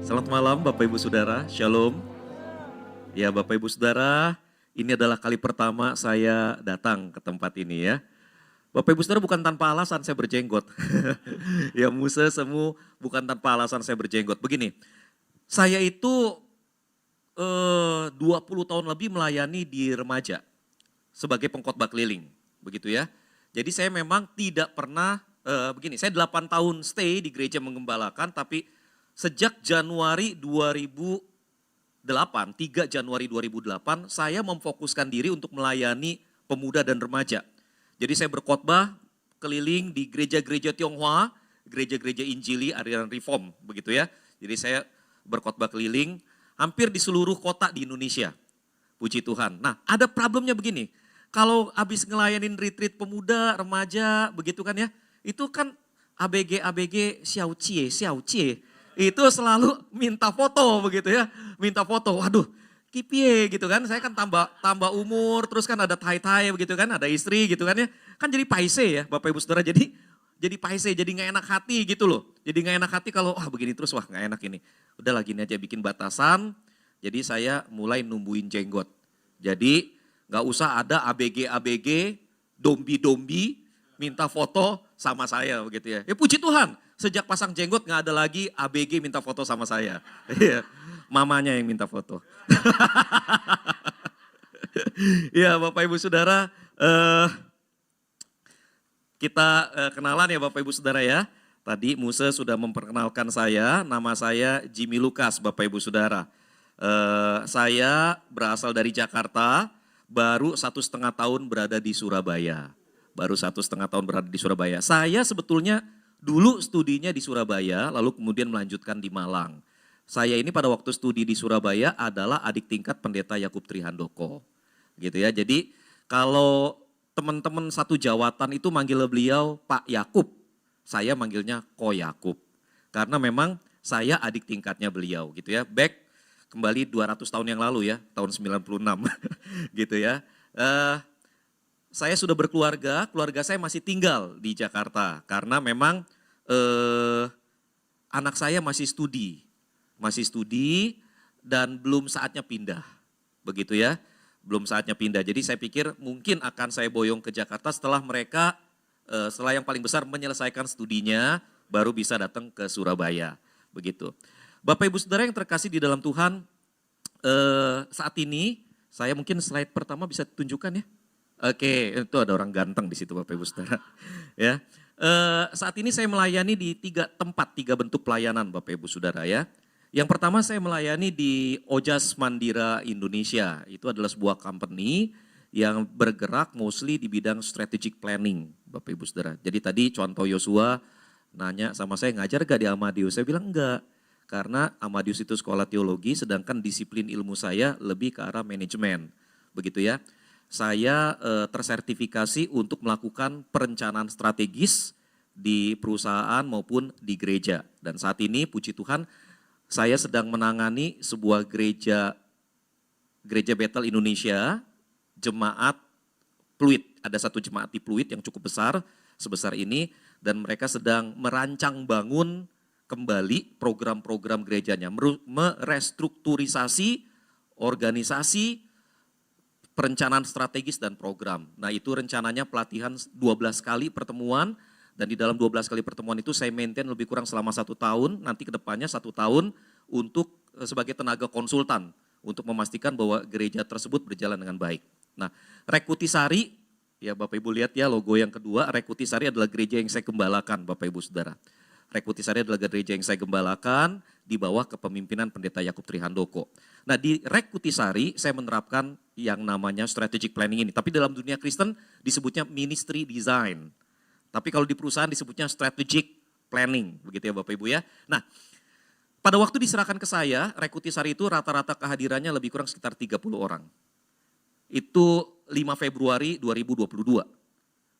Selamat malam Bapak Ibu Saudara, Shalom. Ya Bapak Ibu Saudara, ini adalah kali pertama saya datang ke tempat ini ya. Bapak Ibu Saudara, bukan tanpa alasan saya berjenggot. Ya Musa semu bukan tanpa alasan saya berjenggot. Begini, saya itu 20 tahun lebih melayani di remaja sebagai pengkhotbah keliling, begitu ya. Jadi saya memang tidak pernah, begini, saya 8 tahun stay di gereja menggembalakan, tapi sejak Januari 2008, 3 Januari 2008, saya memfokuskan diri untuk melayani pemuda dan remaja. Jadi saya berkhotbah keliling di gereja-gereja Tionghoa, gereja-gereja Injili, aliran Reform, begitu ya. Jadi saya berkhotbah keliling hampir di seluruh kota di Indonesia. Puji Tuhan. Nah, ada problemnya begini. Kalau habis ngelayanin retreat pemuda, remaja, begitu kan ya. Itu kan ABG xiao cie. Itu selalu minta foto begitu ya. Minta foto. Waduh, kipie gitu kan. Saya kan tambah umur, terus kan ada tai-tai begitu kan, ada istri gitu kan ya. Kan jadi paise ya Bapak Ibu Saudara. Jadi paise, jadi nggak enak hati gitu loh. Jadi nggak enak hati kalau begini terus, wah nggak enak ini. Udah lagi ini aja bikin batasan. Jadi saya mulai numbuhin jenggot. Jadi nggak usah ada ABG, dombi minta foto sama saya begitu ya. Ya puji Tuhan, sejak pasang jenggot nggak ada lagi ABG minta foto sama saya. Mamanya yang minta foto. Ya Bapak Ibu Saudara, kita kenalan ya Bapak Ibu Saudara ya. Tadi Musa sudah memperkenalkan saya, nama saya Jimmy Lukas Bapak Ibu Saudara. Saya berasal dari Jakarta, baru 1,5 tahun berada di Surabaya. Saya sebetulnya dulu studinya di Surabaya, lalu kemudian melanjutkan di Malang. Saya ini pada waktu studi di Surabaya adalah adik tingkat Pendeta Yakub Trihandoko. Gitu ya. Jadi kalau teman-teman satu jawatan itu manggil beliau Pak Yakub, saya manggilnya Ko Yakub. Karena memang saya adik tingkatnya beliau gitu ya. Back kembali 200 tahun yang lalu ya, tahun 96 gitu ya. Saya sudah berkeluarga, keluarga saya masih tinggal di Jakarta karena memang anak saya masih studi dan belum saatnya pindah, begitu ya, belum saatnya pindah. Jadi saya pikir mungkin akan saya boyong ke Jakarta setelah mereka, setelah yang paling besar menyelesaikan studinya, baru bisa datang ke Surabaya, begitu. Bapak Ibu Saudara yang terkasih di dalam Tuhan, saat ini saya mungkin slide pertama bisa tunjukkan ya. Oke, itu ada orang ganteng di situ Bapak Ibu Saudara. Ya, saat ini saya melayani di 3 tempat, 3 bentuk pelayanan Bapak Ibu Saudara ya. Yang pertama saya melayani di Ojas Mandira Indonesia. Itu adalah sebuah company yang bergerak mostly di bidang strategic planning Bapak Ibu Saudara. Jadi tadi contoh Yosua nanya sama saya, ngajar gak di Amadius? Saya bilang enggak. Karena Amadius itu sekolah teologi, sedangkan disiplin ilmu saya lebih ke arah manajemen. Begitu ya. Saya tersertifikasi untuk melakukan perencanaan strategis di perusahaan maupun di gereja. Dan saat ini puji Tuhan saya sedang menangani sebuah gereja Bethel Indonesia, jemaat Pluit. Ada satu jemaat di Pluit yang cukup besar, sebesar ini. Dan mereka sedang merancang bangun kembali program-program gerejanya, merestrukturisasi organisasi, perencanaan strategis dan program. Nah itu rencananya pelatihan 12 kali pertemuan, dan di dalam 12 kali pertemuan itu saya maintain lebih kurang selama 1 tahun, nanti ke depannya 1 tahun untuk sebagai tenaga konsultan, untuk memastikan bahwa gereja tersebut berjalan dengan baik. Nah Rekutisari, ya Bapak Ibu lihat ya logo yang kedua, Rekutisari adalah gereja yang saya gembalakan Bapak Ibu Saudara. Rekutisari adalah gereja yang saya gembalakan di bawah kepemimpinan Pendeta Yakub Trihandoko. Nah di Rekutisari saya menerapkan yang namanya strategic planning ini. Tapi dalam dunia Kristen disebutnya ministry design. Tapi kalau di perusahaan disebutnya strategic planning. Begitu ya Bapak Ibu ya. Nah pada waktu diserahkan ke saya, Rekutisari itu rata-rata kehadirannya lebih kurang sekitar 30 orang. Itu 5 Februari 2022.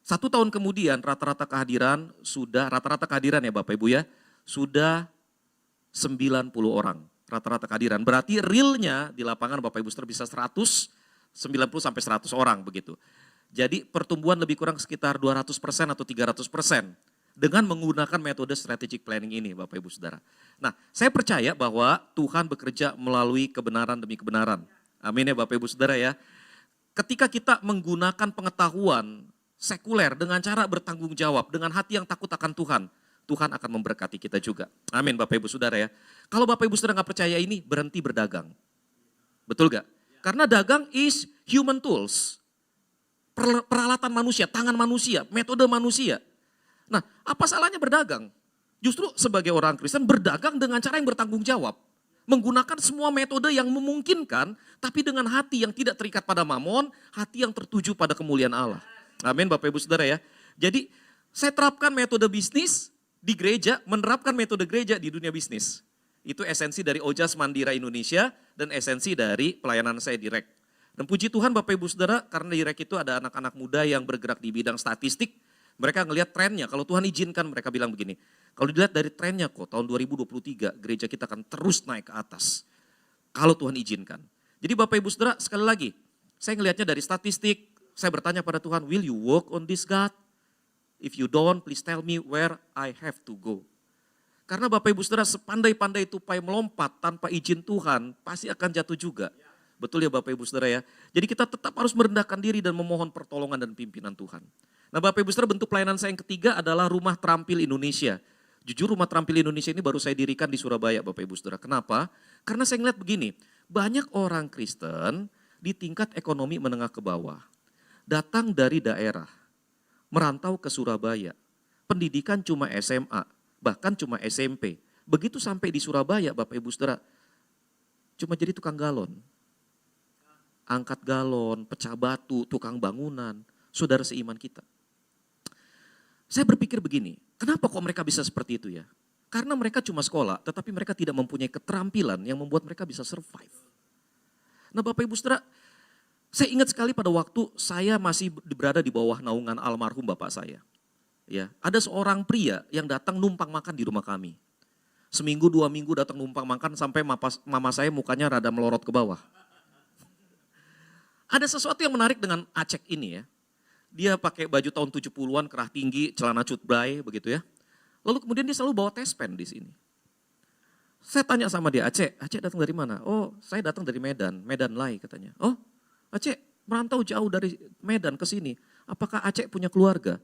1 tahun kemudian rata-rata kehadiran ya Bapak Ibu ya, sudah 90 orang rata-rata kehadiran. Berarti realnya di lapangan Bapak Ibu Saudara bisa 90 sampai 100 orang begitu. Jadi pertumbuhan lebih kurang sekitar 200% atau 300% dengan menggunakan metode strategic planning ini Bapak Ibu Saudara. Nah, saya percaya bahwa Tuhan bekerja melalui kebenaran demi kebenaran. Amin ya Bapak Ibu Saudara ya. Ketika kita menggunakan pengetahuan sekuler dengan cara bertanggung jawab, dengan hati yang takut akan Tuhan, Tuhan akan memberkati kita juga. Amin Bapak Ibu Saudara ya. Kalau Bapak Ibu Saudara nggak percaya ini, berhenti berdagang. Betul gak? Karena dagang is human tools. Peralatan manusia, tangan manusia, metode manusia. Nah, apa salahnya berdagang? Justru sebagai orang Kristen berdagang dengan cara yang bertanggung jawab. Menggunakan semua metode yang memungkinkan, tapi dengan hati yang tidak terikat pada mamon, hati yang tertuju pada kemuliaan Allah. Amin Bapak Ibu Saudara ya. Jadi saya terapkan metode bisnis di gereja, menerapkan metode gereja di dunia bisnis. Itu esensi dari Ojas Mandira Indonesia dan esensi dari pelayanan saya direct. Dan puji Tuhan Bapak Ibu Saudara, karena direct itu ada anak-anak muda yang bergerak di bidang statistik. Mereka ngelihat trennya, kalau Tuhan izinkan mereka bilang begini, kalau dilihat dari trennya kok tahun 2023 gereja kita akan terus naik ke atas. Kalau Tuhan izinkan. Jadi Bapak Ibu Saudara sekali lagi, saya ngelihatnya dari statistik, saya bertanya pada Tuhan, will you work on this God? If you don't, please tell me where I have to go. Karena Bapak Ibu Saudara sepandai-pandai tupai melompat tanpa izin Tuhan, pasti akan jatuh juga. Betul ya Bapak Ibu Saudara ya. Jadi kita tetap harus merendahkan diri dan memohon pertolongan dan pimpinan Tuhan. Nah Bapak Ibu Saudara, bentuk pelayanan saya yang ketiga adalah Rumah Terampil Indonesia. Jujur Rumah Terampil Indonesia ini baru saya dirikan di Surabaya Bapak Ibu Saudara. Kenapa? Karena saya ngeliat begini, banyak orang Kristen di tingkat ekonomi menengah ke bawah, datang dari daerah, merantau ke Surabaya, pendidikan cuma SMA, bahkan cuma SMP. Begitu sampai di Surabaya Bapak Ibu Saudara, cuma jadi tukang galon. Angkat galon, pecah batu, tukang bangunan, saudara seiman kita. Saya berpikir begini, kenapa kok mereka bisa seperti itu ya? Karena mereka cuma sekolah, tetapi mereka tidak mempunyai keterampilan yang membuat mereka bisa survive. Nah Bapak Ibu Saudara, saya ingat sekali pada waktu saya masih berada di bawah naungan almarhum bapak saya. Ya, ada seorang pria yang datang numpang makan di rumah kami. Seminggu, 2 minggu datang numpang makan sampai mama saya mukanya rada melorot ke bawah. Ada sesuatu yang menarik dengan Acek ini ya. Dia pakai baju tahun 70-an, kerah tinggi, celana cutbray begitu ya. Lalu kemudian dia selalu bawa tespen di sini. Saya tanya sama dia, Acek datang dari mana? Oh, saya datang dari Medan, Medan Lai katanya. Oh, Acek merantau jauh dari Medan ke sini. Apakah Acek punya keluarga?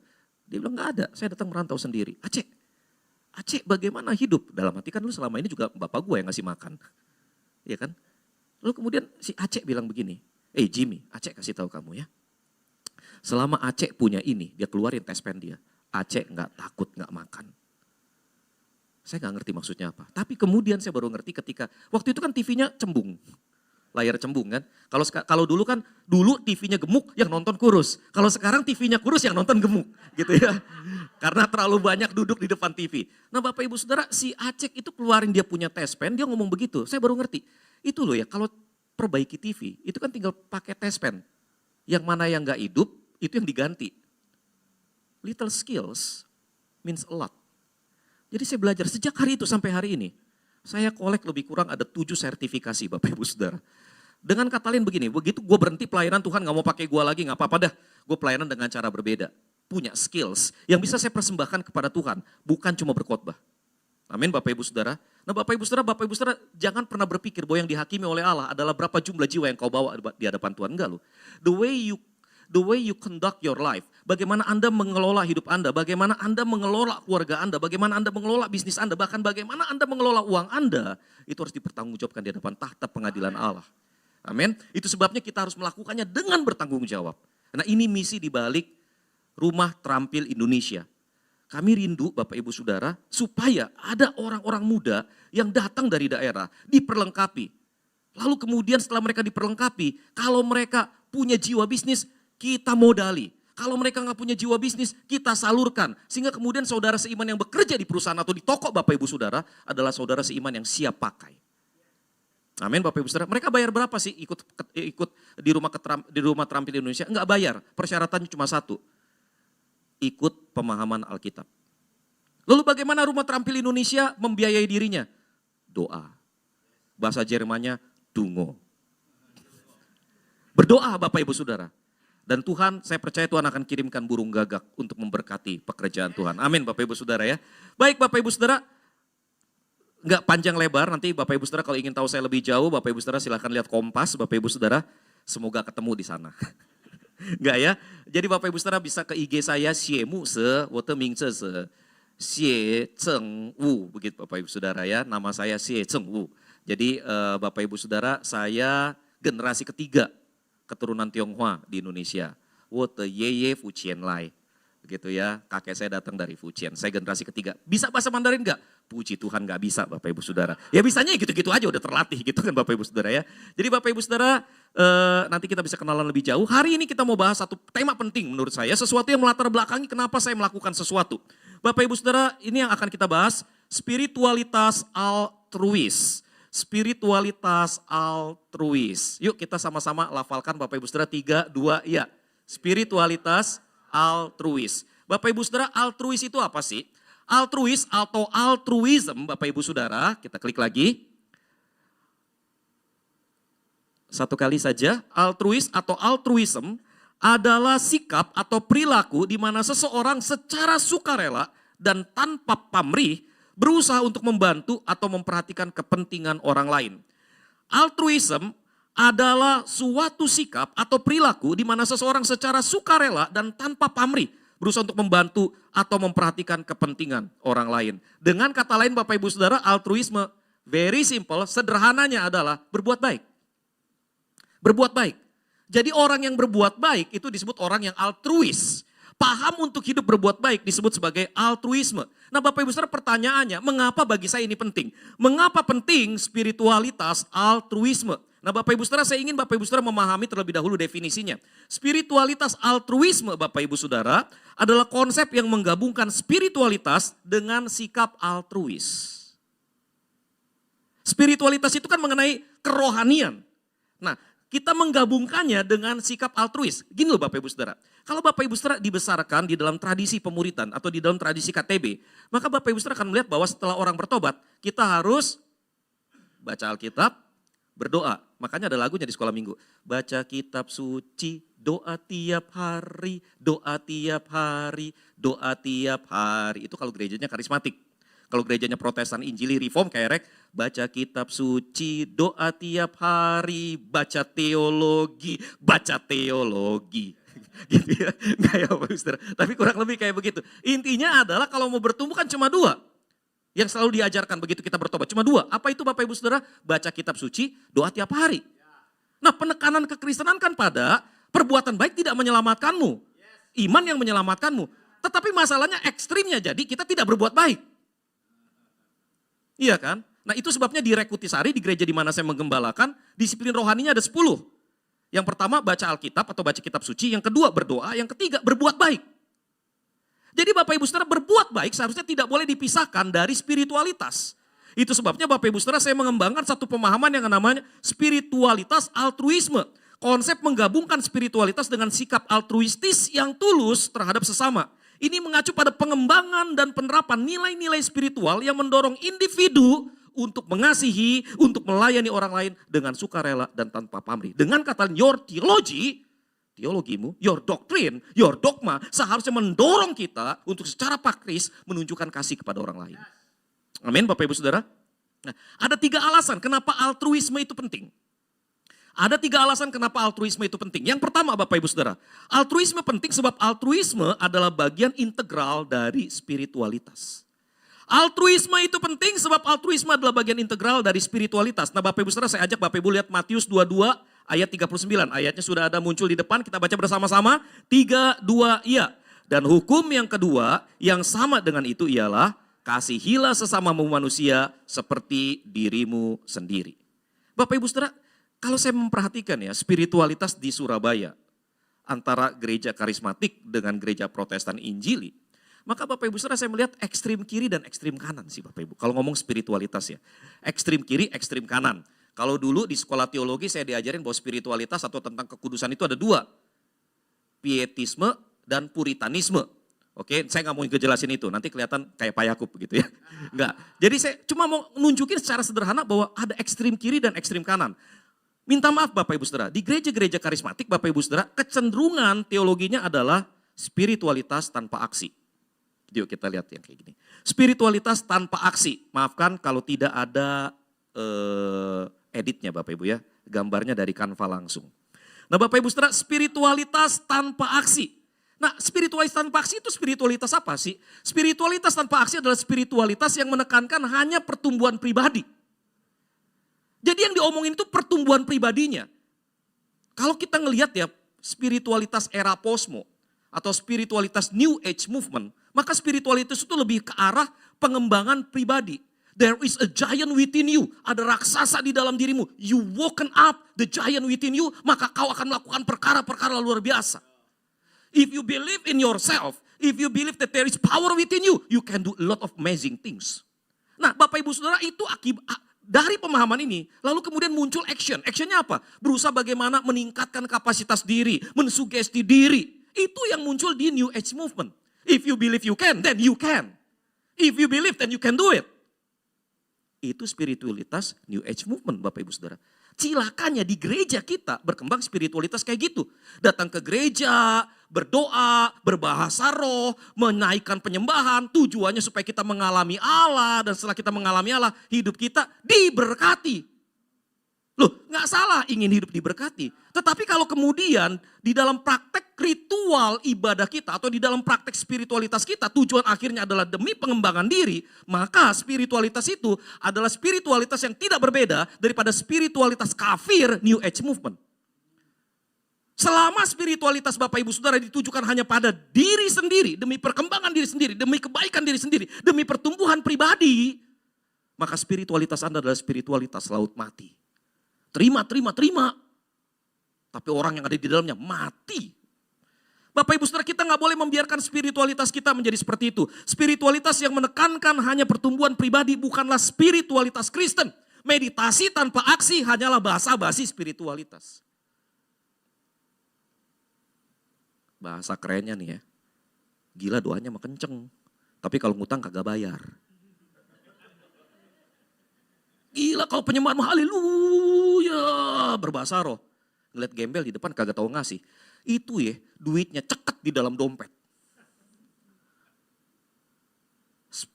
Dia bilang enggak ada, saya datang merantau sendiri. Acek bagaimana hidup? Dalam hati kan lu selama ini juga bapak gue yang ngasih makan. Iya kan? Lalu kemudian si Acek bilang begini, Jimmy, Acek kasih tahu kamu ya. Selama Acek punya ini, dia keluarin tespen dia. Acek enggak takut, enggak makan. Saya enggak ngerti maksudnya apa. Tapi kemudian saya baru ngerti ketika, waktu itu kan TV-nya cembung. Layar cembung kan. Kalau dulu kan, dulu TV-nya gemuk yang nonton kurus. Kalau sekarang TV-nya kurus yang nonton gemuk gitu ya. Karena terlalu banyak duduk di depan TV. Nah Bapak Ibu Saudara, si Acek itu keluarin dia punya tespen, dia ngomong begitu. Saya baru ngerti. Itu loh ya, kalau perbaiki TV, itu kan tinggal pakai tespen. Yang mana yang gak hidup, itu yang diganti. Little skills means a lot. Jadi saya belajar sejak hari itu sampai hari ini. Saya kolek lebih kurang ada 7 sertifikasi Bapak Ibu Saudara. Dengan kata lain begini, begitu gue berhenti pelayanan Tuhan gak mau pakai gue lagi, gak apa-apa dah. Gue pelayanan dengan cara berbeda. Punya skills yang bisa saya persembahkan kepada Tuhan, bukan cuma berkhotbah. Amin Bapak Ibu Saudara. Nah Bapak Ibu Saudara jangan pernah berpikir bahwa yang dihakimi oleh Allah adalah berapa jumlah jiwa yang kau bawa di hadapan Tuhan. Enggak loh. The way you conduct your life, bagaimana Anda mengelola hidup Anda, bagaimana Anda mengelola keluarga Anda, bagaimana Anda mengelola bisnis Anda, bahkan bagaimana Anda mengelola uang Anda, itu harus dipertanggungjawabkan di hadapan tahta pengadilan Allah. Amin. Itu sebabnya kita harus melakukannya dengan bertanggung jawab. Nah ini misi di balik Rumah Terampil Indonesia. Kami rindu Bapak Ibu Saudara supaya ada orang-orang muda yang datang dari daerah diperlengkapi. Lalu kemudian setelah mereka diperlengkapi, kalau mereka punya jiwa bisnis, kita modali. Kalau mereka nggak punya jiwa bisnis, kita salurkan. Sehingga kemudian saudara seiman yang bekerja di perusahaan atau di toko Bapak Ibu Saudara adalah saudara seiman yang siap pakai. Amin Bapak Ibu Saudara. Mereka bayar berapa sih ikut di rumah terampil Indonesia? Enggak bayar, persyaratannya cuma satu. Ikut pemahaman Alkitab. Lalu bagaimana Rumah Terampil Indonesia membiayai dirinya? Doa. Bahasa Jermannya dungo. Berdoa Bapak Ibu Saudara. Dan Tuhan, saya percaya Tuhan akan kirimkan burung gagak untuk memberkati pekerjaan Tuhan. Amin Bapak Ibu Saudara ya. Baik Bapak Ibu Saudara, nggak panjang lebar, nanti Bapak Ibu Saudara kalau ingin tahu saya lebih jauh, Bapak Ibu Saudara silakan lihat Kompas, Bapak Ibu Saudara, semoga ketemu di sana. Enggak ya, jadi Bapak Ibu Saudara bisa ke IG saya, Xie Mu Se, Wo Te Ming Ce Se, Xie Cheng Wu, begitu Bapak Ibu Saudara ya, nama saya Xie Cheng Wu. Jadi Bapak Ibu Saudara, saya generasi ketiga keturunan Tionghoa di Indonesia. Wo Te Ye Ye Fu Qian Lai. Begitu ya, kakek saya datang dari Fujian, saya generasi ketiga. Bisa bahasa Mandarin enggak? Puji Tuhan enggak bisa Bapak Ibu Saudara. Ya bisanya gitu-gitu aja udah terlatih gitu kan Bapak Ibu Saudara ya. Jadi Bapak Ibu Saudara nanti kita bisa kenalan lebih jauh. Hari ini kita mau bahas satu tema penting menurut saya. Sesuatu yang melatar belakangi kenapa saya melakukan sesuatu. Bapak Ibu Saudara ini yang akan kita bahas spiritualitas altruis. Spiritualitas altruis. Yuk kita sama-sama lafalkan Bapak Ibu Saudara 3, 2, ya. Spiritualitas altruis. Bapak Ibu Saudara, altruis itu apa sih? Altruis atau altruism, Bapak Ibu Saudara, kita klik lagi. Satu kali saja, altruis atau altruism adalah sikap atau perilaku di mana seseorang secara sukarela dan tanpa pamrih berusaha untuk membantu atau memperhatikan kepentingan orang lain. Altruism adalah suatu sikap atau perilaku di mana seseorang secara sukarela dan tanpa pamrih berusaha untuk membantu atau memperhatikan kepentingan orang lain. Dengan kata lain Bapak Ibu Saudara, altruisme very simple, sederhananya adalah berbuat baik. Berbuat baik. Jadi orang yang berbuat baik itu disebut orang yang altruis. Paham untuk hidup berbuat baik disebut sebagai altruisme. Nah Bapak Ibu Saudara, pertanyaannya, mengapa bagi saya ini penting? Mengapa penting spiritualitas altruisme? Nah Bapak Ibu Saudara, saya ingin Bapak Ibu Saudara memahami terlebih dahulu definisinya. Spiritualitas altruisme Bapak Ibu Saudara adalah konsep yang menggabungkan spiritualitas dengan sikap altruis. Spiritualitas itu kan mengenai kerohanian. Nah kita menggabungkannya dengan sikap altruis. Gini loh Bapak Ibu Saudara, kalau Bapak Ibu Saudara dibesarkan di dalam tradisi pemuritan atau di dalam tradisi KTB, maka Bapak Ibu Saudara akan melihat bahwa setelah orang bertobat, kita harus baca Alkitab, berdoa. Makanya ada lagunya di sekolah minggu. Baca kitab suci, doa tiap hari, doa tiap hari, doa tiap hari. Itu kalau gerejanya karismatik. Kalau gerejanya Protestan, Injili, Reform kayak rek, baca kitab suci, doa tiap hari, baca teologi, baca teologi. Gitu ya, enggak ya Bapak Ibu Saudara. Tapi kurang lebih kayak begitu. Intinya adalah kalau mau bertumbuh kan cuma dua. Yang selalu diajarkan begitu kita bertobat. Cuma dua. Apa itu Bapak Ibu Saudara? Baca kitab suci, doa tiap hari. Nah penekanan kekristenan kan pada perbuatan baik tidak menyelamatkanmu. Iman yang menyelamatkanmu. Tetapi masalahnya ekstrimnya jadi kita tidak berbuat baik. Iya kan? Nah itu sebabnya di Rekutisari, di gereja di mana saya menggembalakan, disiplin rohaninya ada 10. Yang pertama baca Alkitab atau baca kitab suci. Yang kedua berdoa. Yang ketiga berbuat baik. Jadi Bapak Ibu Saudara berbuat baik seharusnya tidak boleh dipisahkan dari spiritualitas. Itu sebabnya Bapak Ibu Saudara saya mengembangkan satu pemahaman yang namanya spiritualitas altruisme. Konsep menggabungkan spiritualitas dengan sikap altruistis yang tulus terhadap sesama. Ini mengacu pada pengembangan dan penerapan nilai-nilai spiritual yang mendorong individu untuk mengasihi, untuk melayani orang lain dengan sukarela dan tanpa pamrih. Dengan kata your theology, teologimu, your doctrine, your dogma seharusnya mendorong kita untuk secara praktis menunjukkan kasih kepada orang lain. Amin Bapak Ibu Saudara. Nah, ada 3 alasan kenapa altruisme itu penting. Ada 3 alasan kenapa altruisme itu penting. Yang pertama Bapak Ibu Saudara, altruisme penting sebab altruisme adalah bagian integral dari spiritualitas. Altruisme itu penting sebab altruisme adalah bagian integral dari spiritualitas. Nah Bapak Ibu Saudara, saya ajak Bapak Ibu lihat Matius 22 ayat 39. Ayatnya sudah ada muncul di depan, kita baca bersama-sama. 3, 2, iya. Dan hukum yang kedua yang sama dengan itu ialah kasihilah sesamamu manusia seperti dirimu sendiri. Bapak Ibu Saudara, kalau saya memperhatikan ya spiritualitas di Surabaya antara gereja karismatik dengan gereja Protestan Injili, maka Bapak Ibu Saudara saya melihat ekstrim kiri dan ekstrim kanan sih Bapak Ibu. Kalau ngomong spiritualitas ya, ekstrim kiri, ekstrim kanan. Kalau dulu di sekolah teologi saya diajarin bahwa spiritualitas atau tentang kekudusan itu ada 2. Pietisme dan puritanisme. Oke, saya nggak mau ngejelasin itu, nanti kelihatan kayak Pak Yakub begitu ya. Enggak, jadi saya cuma mau nunjukin secara sederhana bahwa ada ekstrim kiri dan ekstrim kanan. Minta maaf Bapak Ibu Saudara, di gereja-gereja karismatik Bapak Ibu Saudara, kecenderungan teologinya adalah spiritualitas tanpa aksi. Yuk kita lihat yang kayak gini. Spiritualitas tanpa aksi. Maafkan kalau tidak ada editnya Bapak Ibu ya. Gambarnya dari Canva langsung. Nah Bapak Ibu Saudara, spiritualitas tanpa aksi. Nah spiritualitas tanpa aksi itu spiritualitas apa sih? Spiritualitas tanpa aksi adalah spiritualitas yang menekankan hanya pertumbuhan pribadi. Jadi yang diomongin itu pertumbuhan pribadinya. Kalau kita ngelihat ya spiritualitas era posmo atau spiritualitas New Age movement, maka spiritualitas itu lebih ke arah pengembangan pribadi. There is a giant within you. Ada raksasa di dalam dirimu. You woken up the giant within you, maka kau akan melakukan perkara-perkara luar biasa. If you believe in yourself, if you believe that there is power within you, you can do a lot of amazing things. Nah Bapak Ibu Saudara itu dari pemahaman ini, lalu kemudian muncul action. Actionnya apa? Berusaha bagaimana meningkatkan kapasitas diri, mensugesti diri. Itu yang muncul di New Age movement. If you believe you can, then you can. If you believe, then you can do it. Itu spiritualitas New Age movement Bapak Ibu Saudara. Cilakanya di gereja kita berkembang spiritualitas kayak gitu. Datang ke gereja, berdoa, berbahasa roh, menaikkan penyembahan. Tujuannya supaya kita mengalami Allah. Dan setelah kita mengalami Allah, hidup kita diberkati. Loh gak salah ingin hidup diberkati. Tetapi kalau kemudian di dalam praktek ritual ibadah kita atau di dalam praktek spiritualitas kita tujuan akhirnya adalah demi pengembangan diri. Maka spiritualitas itu adalah spiritualitas yang tidak berbeda daripada spiritualitas kafir New Age movement. Selama spiritualitas Bapak Ibu Saudara ditujukan hanya pada diri sendiri, demi perkembangan diri sendiri, demi kebaikan diri sendiri, demi pertumbuhan pribadi, maka spiritualitas Anda adalah spiritualitas laut mati. Terima. Tapi orang yang ada di dalamnya mati. Bapak Ibu Saudara, kita gak boleh membiarkan spiritualitas kita menjadi seperti itu. Spiritualitas yang menekankan hanya pertumbuhan pribadi bukanlah spiritualitas Kristen. Meditasi tanpa aksi hanyalah basa-basi spiritualitas. Bahasa kerennya nih ya. Gila doanya mah kenceng. Tapi kalau ngutang kagak bayar. Gila kalau penyembahan mah haleluya. Berbahasa roh. Ngeliat gembel di depan kagak tahu ngasih. Itu ya duitnya ceket di dalam dompet.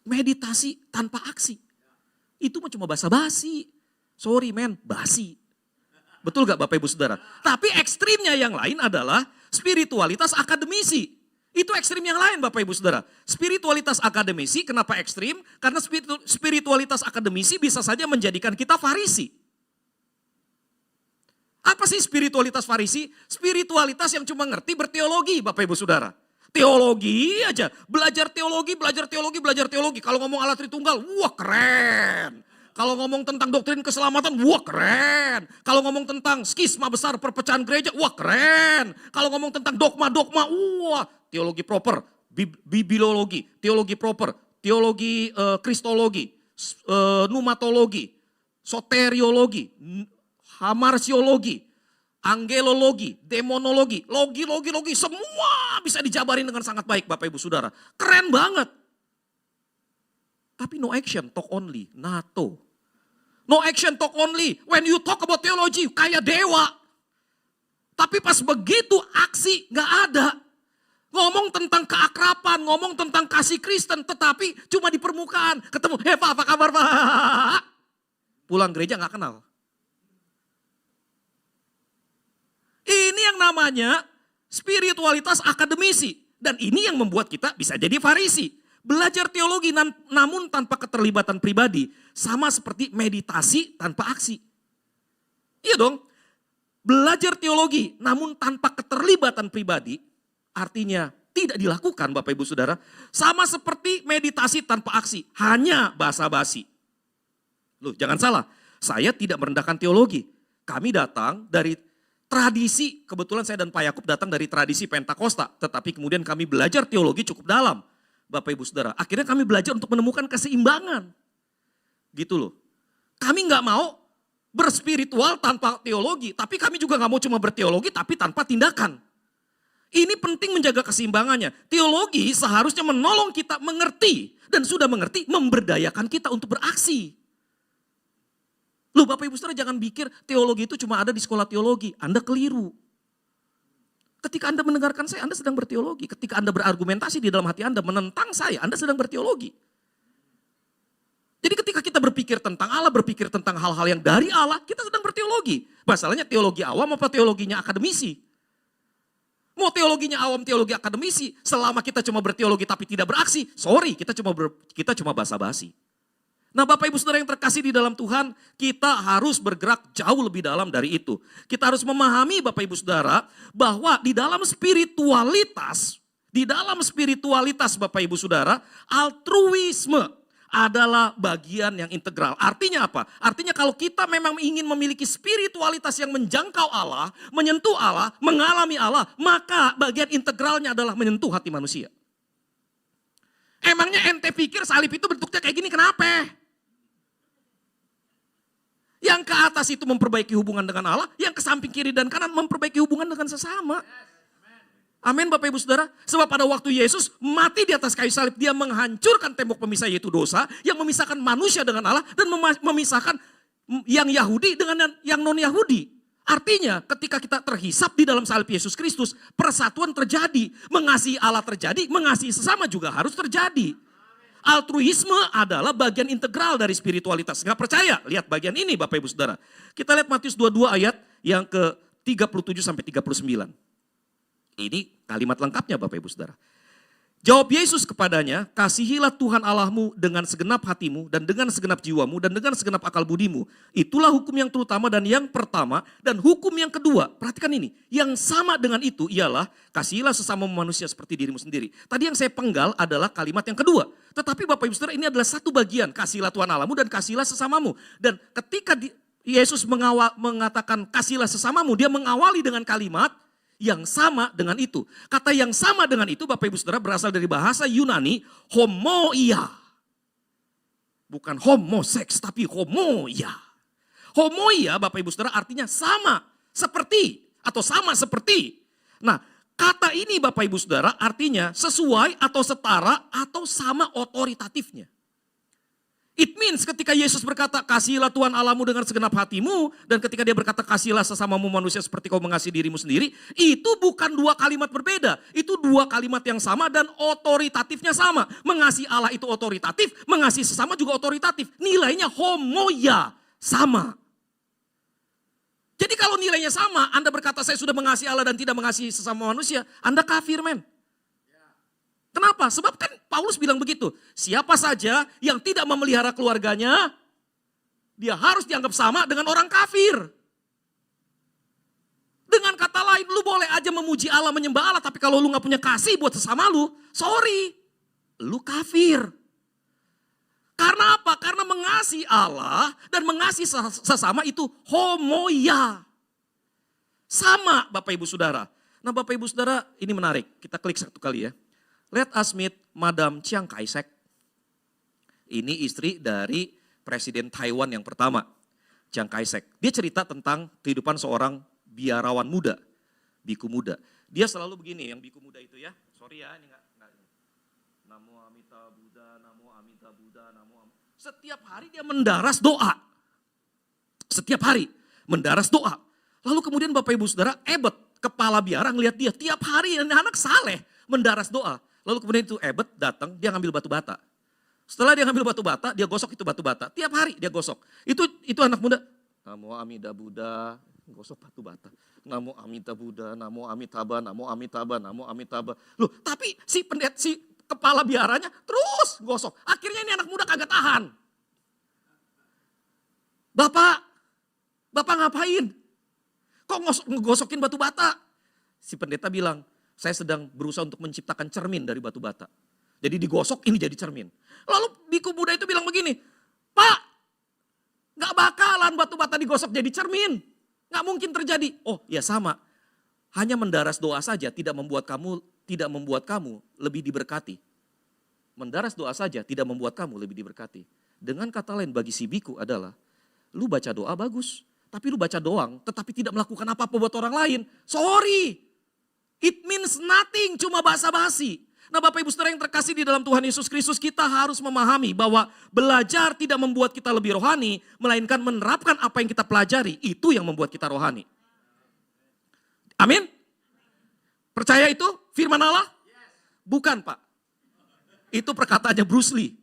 Meditasi tanpa aksi. Itu mah cuma basa-basi. Sorry men, basi. Betul gak Bapak Ibu Saudara? Tapi ekstrimnya yang lain adalah spiritualitas akademisi. Itu ekstrim yang lain Bapak Ibu Saudara. Spiritualitas akademisi kenapa ekstrim? Karena spiritualitas akademisi bisa saja menjadikan kita Farisi. Apa sih spiritualitas Farisi? Spiritualitas yang cuma ngerti berteologi Bapak Ibu Saudara. Teologi aja, belajar teologi. Kalau ngomong Allah Tritunggal, wah keren. Kalau ngomong tentang doktrin keselamatan, wah keren. Kalau ngomong tentang skisma besar perpecahan gereja, wah keren. Kalau ngomong tentang dogma, wah teologi proper, bibliologi, teologi proper, teologi kristologi, pneumatologi, soteriologi, hamarsiologi, angelologi, demonologi, logi, semua bisa dijabarin dengan sangat baik Bapak Ibu Saudara. Keren banget. Tapi no action, talk only, NATO. No action, talk only. When you talk about theology, kayak dewa. Tapi pas begitu aksi gak ada. Ngomong tentang keakraban, ngomong tentang kasih Kristen, tetapi cuma di permukaan. Ketemu, Pak, apa kabar Pak? Pulang gereja gak kenal. Ini yang namanya spiritualitas akademisi. Dan ini yang membuat kita bisa jadi Farisi. Belajar teologi namun tanpa keterlibatan pribadi. Sama seperti meditasi tanpa aksi. Iya dong. Belajar teologi namun tanpa keterlibatan pribadi. Artinya tidak dilakukan Bapak Ibu Saudara. Sama seperti meditasi tanpa aksi. Hanya basa-basi. Loh jangan salah. Saya tidak merendahkan teologi. Kami datang dari tradisi. Kebetulan saya dan Pak Yakub datang dari tradisi Pentakosta. Tetapi kemudian kami belajar teologi cukup dalam. Bapak Ibu Saudara, akhirnya kami belajar untuk menemukan keseimbangan. Gitu loh. Kami gak mau berspiritual tanpa teologi, tapi kami juga gak mau cuma berteologi tapi tanpa tindakan. Ini penting menjaga keseimbangannya. Teologi seharusnya menolong kita mengerti, dan sudah mengerti memberdayakan kita untuk beraksi. Loh Bapak Ibu Saudara jangan pikir teologi itu cuma ada di sekolah teologi, Anda keliru. Ketika Anda mendengarkan saya, Anda sedang berteologi. Ketika Anda berargumentasi di dalam hati Anda menentang saya, Anda sedang berteologi. Jadi ketika kita berpikir tentang Allah, berpikir tentang hal-hal yang dari Allah, kita sedang berteologi. Masalahnya teologi awam apa teologinya akademisi? Mau teologinya awam, teologi akademisi, selama kita cuma berteologi tapi tidak beraksi, sorry, kita cuma basa-basi. Nah Bapak Ibu Saudara yang terkasih di dalam Tuhan, kita harus bergerak jauh lebih dalam dari itu. Kita harus memahami Bapak Ibu Saudara, bahwa di dalam spiritualitas Bapak Ibu Saudara, altruisme adalah bagian yang integral. Artinya apa? Artinya kalau kita memang ingin memiliki spiritualitas yang menjangkau Allah, menyentuh Allah, mengalami Allah, maka bagian integralnya adalah menyentuh hati manusia. Emangnya ente pikir salib itu bentuknya kayak gini kenapa? Yang ke atas itu memperbaiki hubungan dengan Allah, yang ke samping kiri dan kanan memperbaiki hubungan dengan sesama. Amin Bapak Ibu Saudara. Sebab pada waktu Yesus mati di atas kayu salib, dia menghancurkan tembok pemisah yaitu dosa, yang memisahkan manusia dengan Allah dan memisahkan yang Yahudi dengan yang non-Yahudi. Artinya ketika kita terhisap di dalam salib Yesus Kristus, persatuan terjadi, mengasihi Allah terjadi, mengasihi sesama juga harus terjadi. Altruisme adalah bagian integral dari spiritualitas. Nggak percaya? Lihat bagian ini Bapak Ibu Saudara. Kita lihat Matius 22 ayat yang ke-37 sampai 39. Ini kalimat lengkapnya Bapak Ibu Saudara. Jawab Yesus kepadanya, kasihilah Tuhan Allahmu dengan segenap hatimu dan dengan segenap jiwamu dan dengan segenap akal budimu. Itulah hukum yang terutama dan yang pertama, dan hukum yang kedua. Perhatikan ini, yang sama dengan itu ialah kasihilah sesama manusia seperti dirimu sendiri. Tadi yang saya penggal adalah kalimat yang kedua. Tetapi Bapak Ibu Saudara, ini adalah satu bagian, kasihilah Tuhan Allahmu dan kasihilah sesamamu. Dan ketika Yesus mengatakan kasihilah sesamamu, dia mengawali dengan kalimat yang sama dengan itu. Kata yang sama dengan itu Bapak Ibu Saudara berasal dari bahasa Yunani homoia. Bukan homoseks tapi homoia. Homoia Bapak Ibu Saudara artinya sama, seperti atau sama seperti. Nah kata ini Bapak Ibu Saudara artinya sesuai atau setara atau sama otoritatifnya. It means ketika Yesus berkata kasihilah Tuhan Allahmu dengan segenap hatimu, dan ketika dia berkata kasihilah sesamamu manusia seperti kau mengasihi dirimu sendiri, itu bukan dua kalimat berbeda. Itu dua kalimat yang sama dan otoritatifnya sama. Mengasihi Allah itu otoritatif, mengasihi sesama juga otoritatif. Nilainya homoia, sama. Jadi kalau nilainya sama, Anda berkata saya sudah mengasihi Allah dan tidak mengasihi sesama manusia, Anda kafir men. Kenapa? Sebab kan Paulus bilang begitu. Siapa saja yang tidak memelihara keluarganya, dia harus dianggap sama dengan orang kafir. Dengan kata lain, lu boleh aja memuji Allah, menyembah Allah, tapi kalau lu gak punya kasih buat sesama lu, sorry, lu kafir. Karena apa? Karena mengasihi Allah dan mengasihi sesama itu homoia. Sama Bapak Ibu Saudara. Nah Bapak Ibu Saudara ini menarik, kita klik satu kali ya. Let us meet Madam Chiang Kai-shek. Ini istri dari Presiden Taiwan yang pertama, Chiang Kai-shek. Dia cerita tentang kehidupan seorang biarawan muda, biku muda. Dia selalu begini, yang biku muda itu ya. Sorry ya, ini enggak. Namo Amita Buddha, Namo Amita Buddha, Namo Amita. Setiap hari dia mendaras doa. Setiap hari mendaras doa. Lalu kemudian Bapak Ibu Saudara, Ebet, kepala biara ngelihat dia. Tiap hari anak saleh mendaras doa. Lalu kemudian itu Ebet datang, dia ngambil batu bata. Setelah dia ngambil batu bata, dia gosok itu batu bata. Tiap hari dia gosok. Itu anak muda. Namo Amida Buddha, gosok batu bata. Namo Amida Buddha, Namo Amitabha, Namo Amitabha, Namo Amitabha. Loh, tapi si kepala biaranya terus gosok. Akhirnya ini anak muda kagak tahan. Bapak ngapain? Kok ngosokin batu bata? Si pendeta bilang, saya sedang berusaha untuk menciptakan cermin dari batu bata. Jadi digosok ini jadi cermin. Lalu biku muda itu bilang begini, Pak, gak bakalan batu bata digosok jadi cermin. Gak mungkin terjadi. Oh ya sama, hanya mendaras doa saja tidak membuat kamu lebih diberkati. Mendaras doa saja tidak membuat kamu lebih diberkati. Dengan kata lain bagi si biku adalah, lu baca doa bagus, tapi lu baca doang tetapi tidak melakukan apa-apa buat orang lain. Sorry. It means nothing, cuma basa-basi. Nah Bapak Ibu Saudara yang terkasih di dalam Tuhan Yesus Kristus, kita harus memahami bahwa belajar tidak membuat kita lebih rohani, melainkan menerapkan apa yang kita pelajari, itu yang membuat kita rohani. Amin. Percaya itu firman Allah? Bukan, Pak. Itu perkataannya Bruce Lee.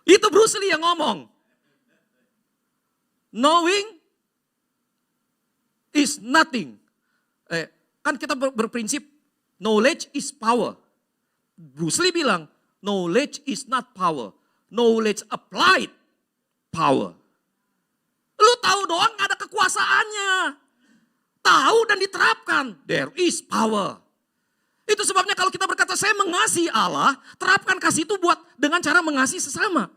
Itu Bruce Lee yang ngomong. Knowing is nothing. Kan kita berprinsip knowledge is power. Bruce Lee bilang knowledge is not power. Knowledge applied power. Lu tahu doang gak ada kekuasaannya. Tahu dan diterapkan, there is power. Itu sebabnya kalau kita berkata saya mengasihi Allah, terapkan kasih itu buat dengan cara mengasihi sesama.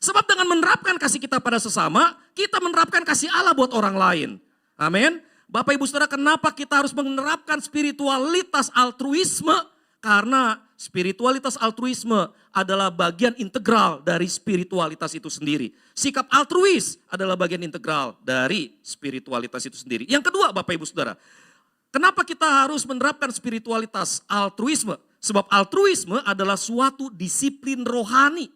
Sebab dengan menerapkan kasih kita pada sesama, kita menerapkan kasih Allah buat orang lain. Amin. Bapak Ibu Saudara, kenapa kita harus menerapkan spiritualitas altruisme? Karena spiritualitas altruisme adalah bagian integral dari spiritualitas itu sendiri. Sikap altruis adalah bagian integral dari spiritualitas itu sendiri. Yang kedua Bapak Ibu Saudara, kenapa kita harus menerapkan spiritualitas altruisme? Sebab altruisme adalah suatu disiplin rohani.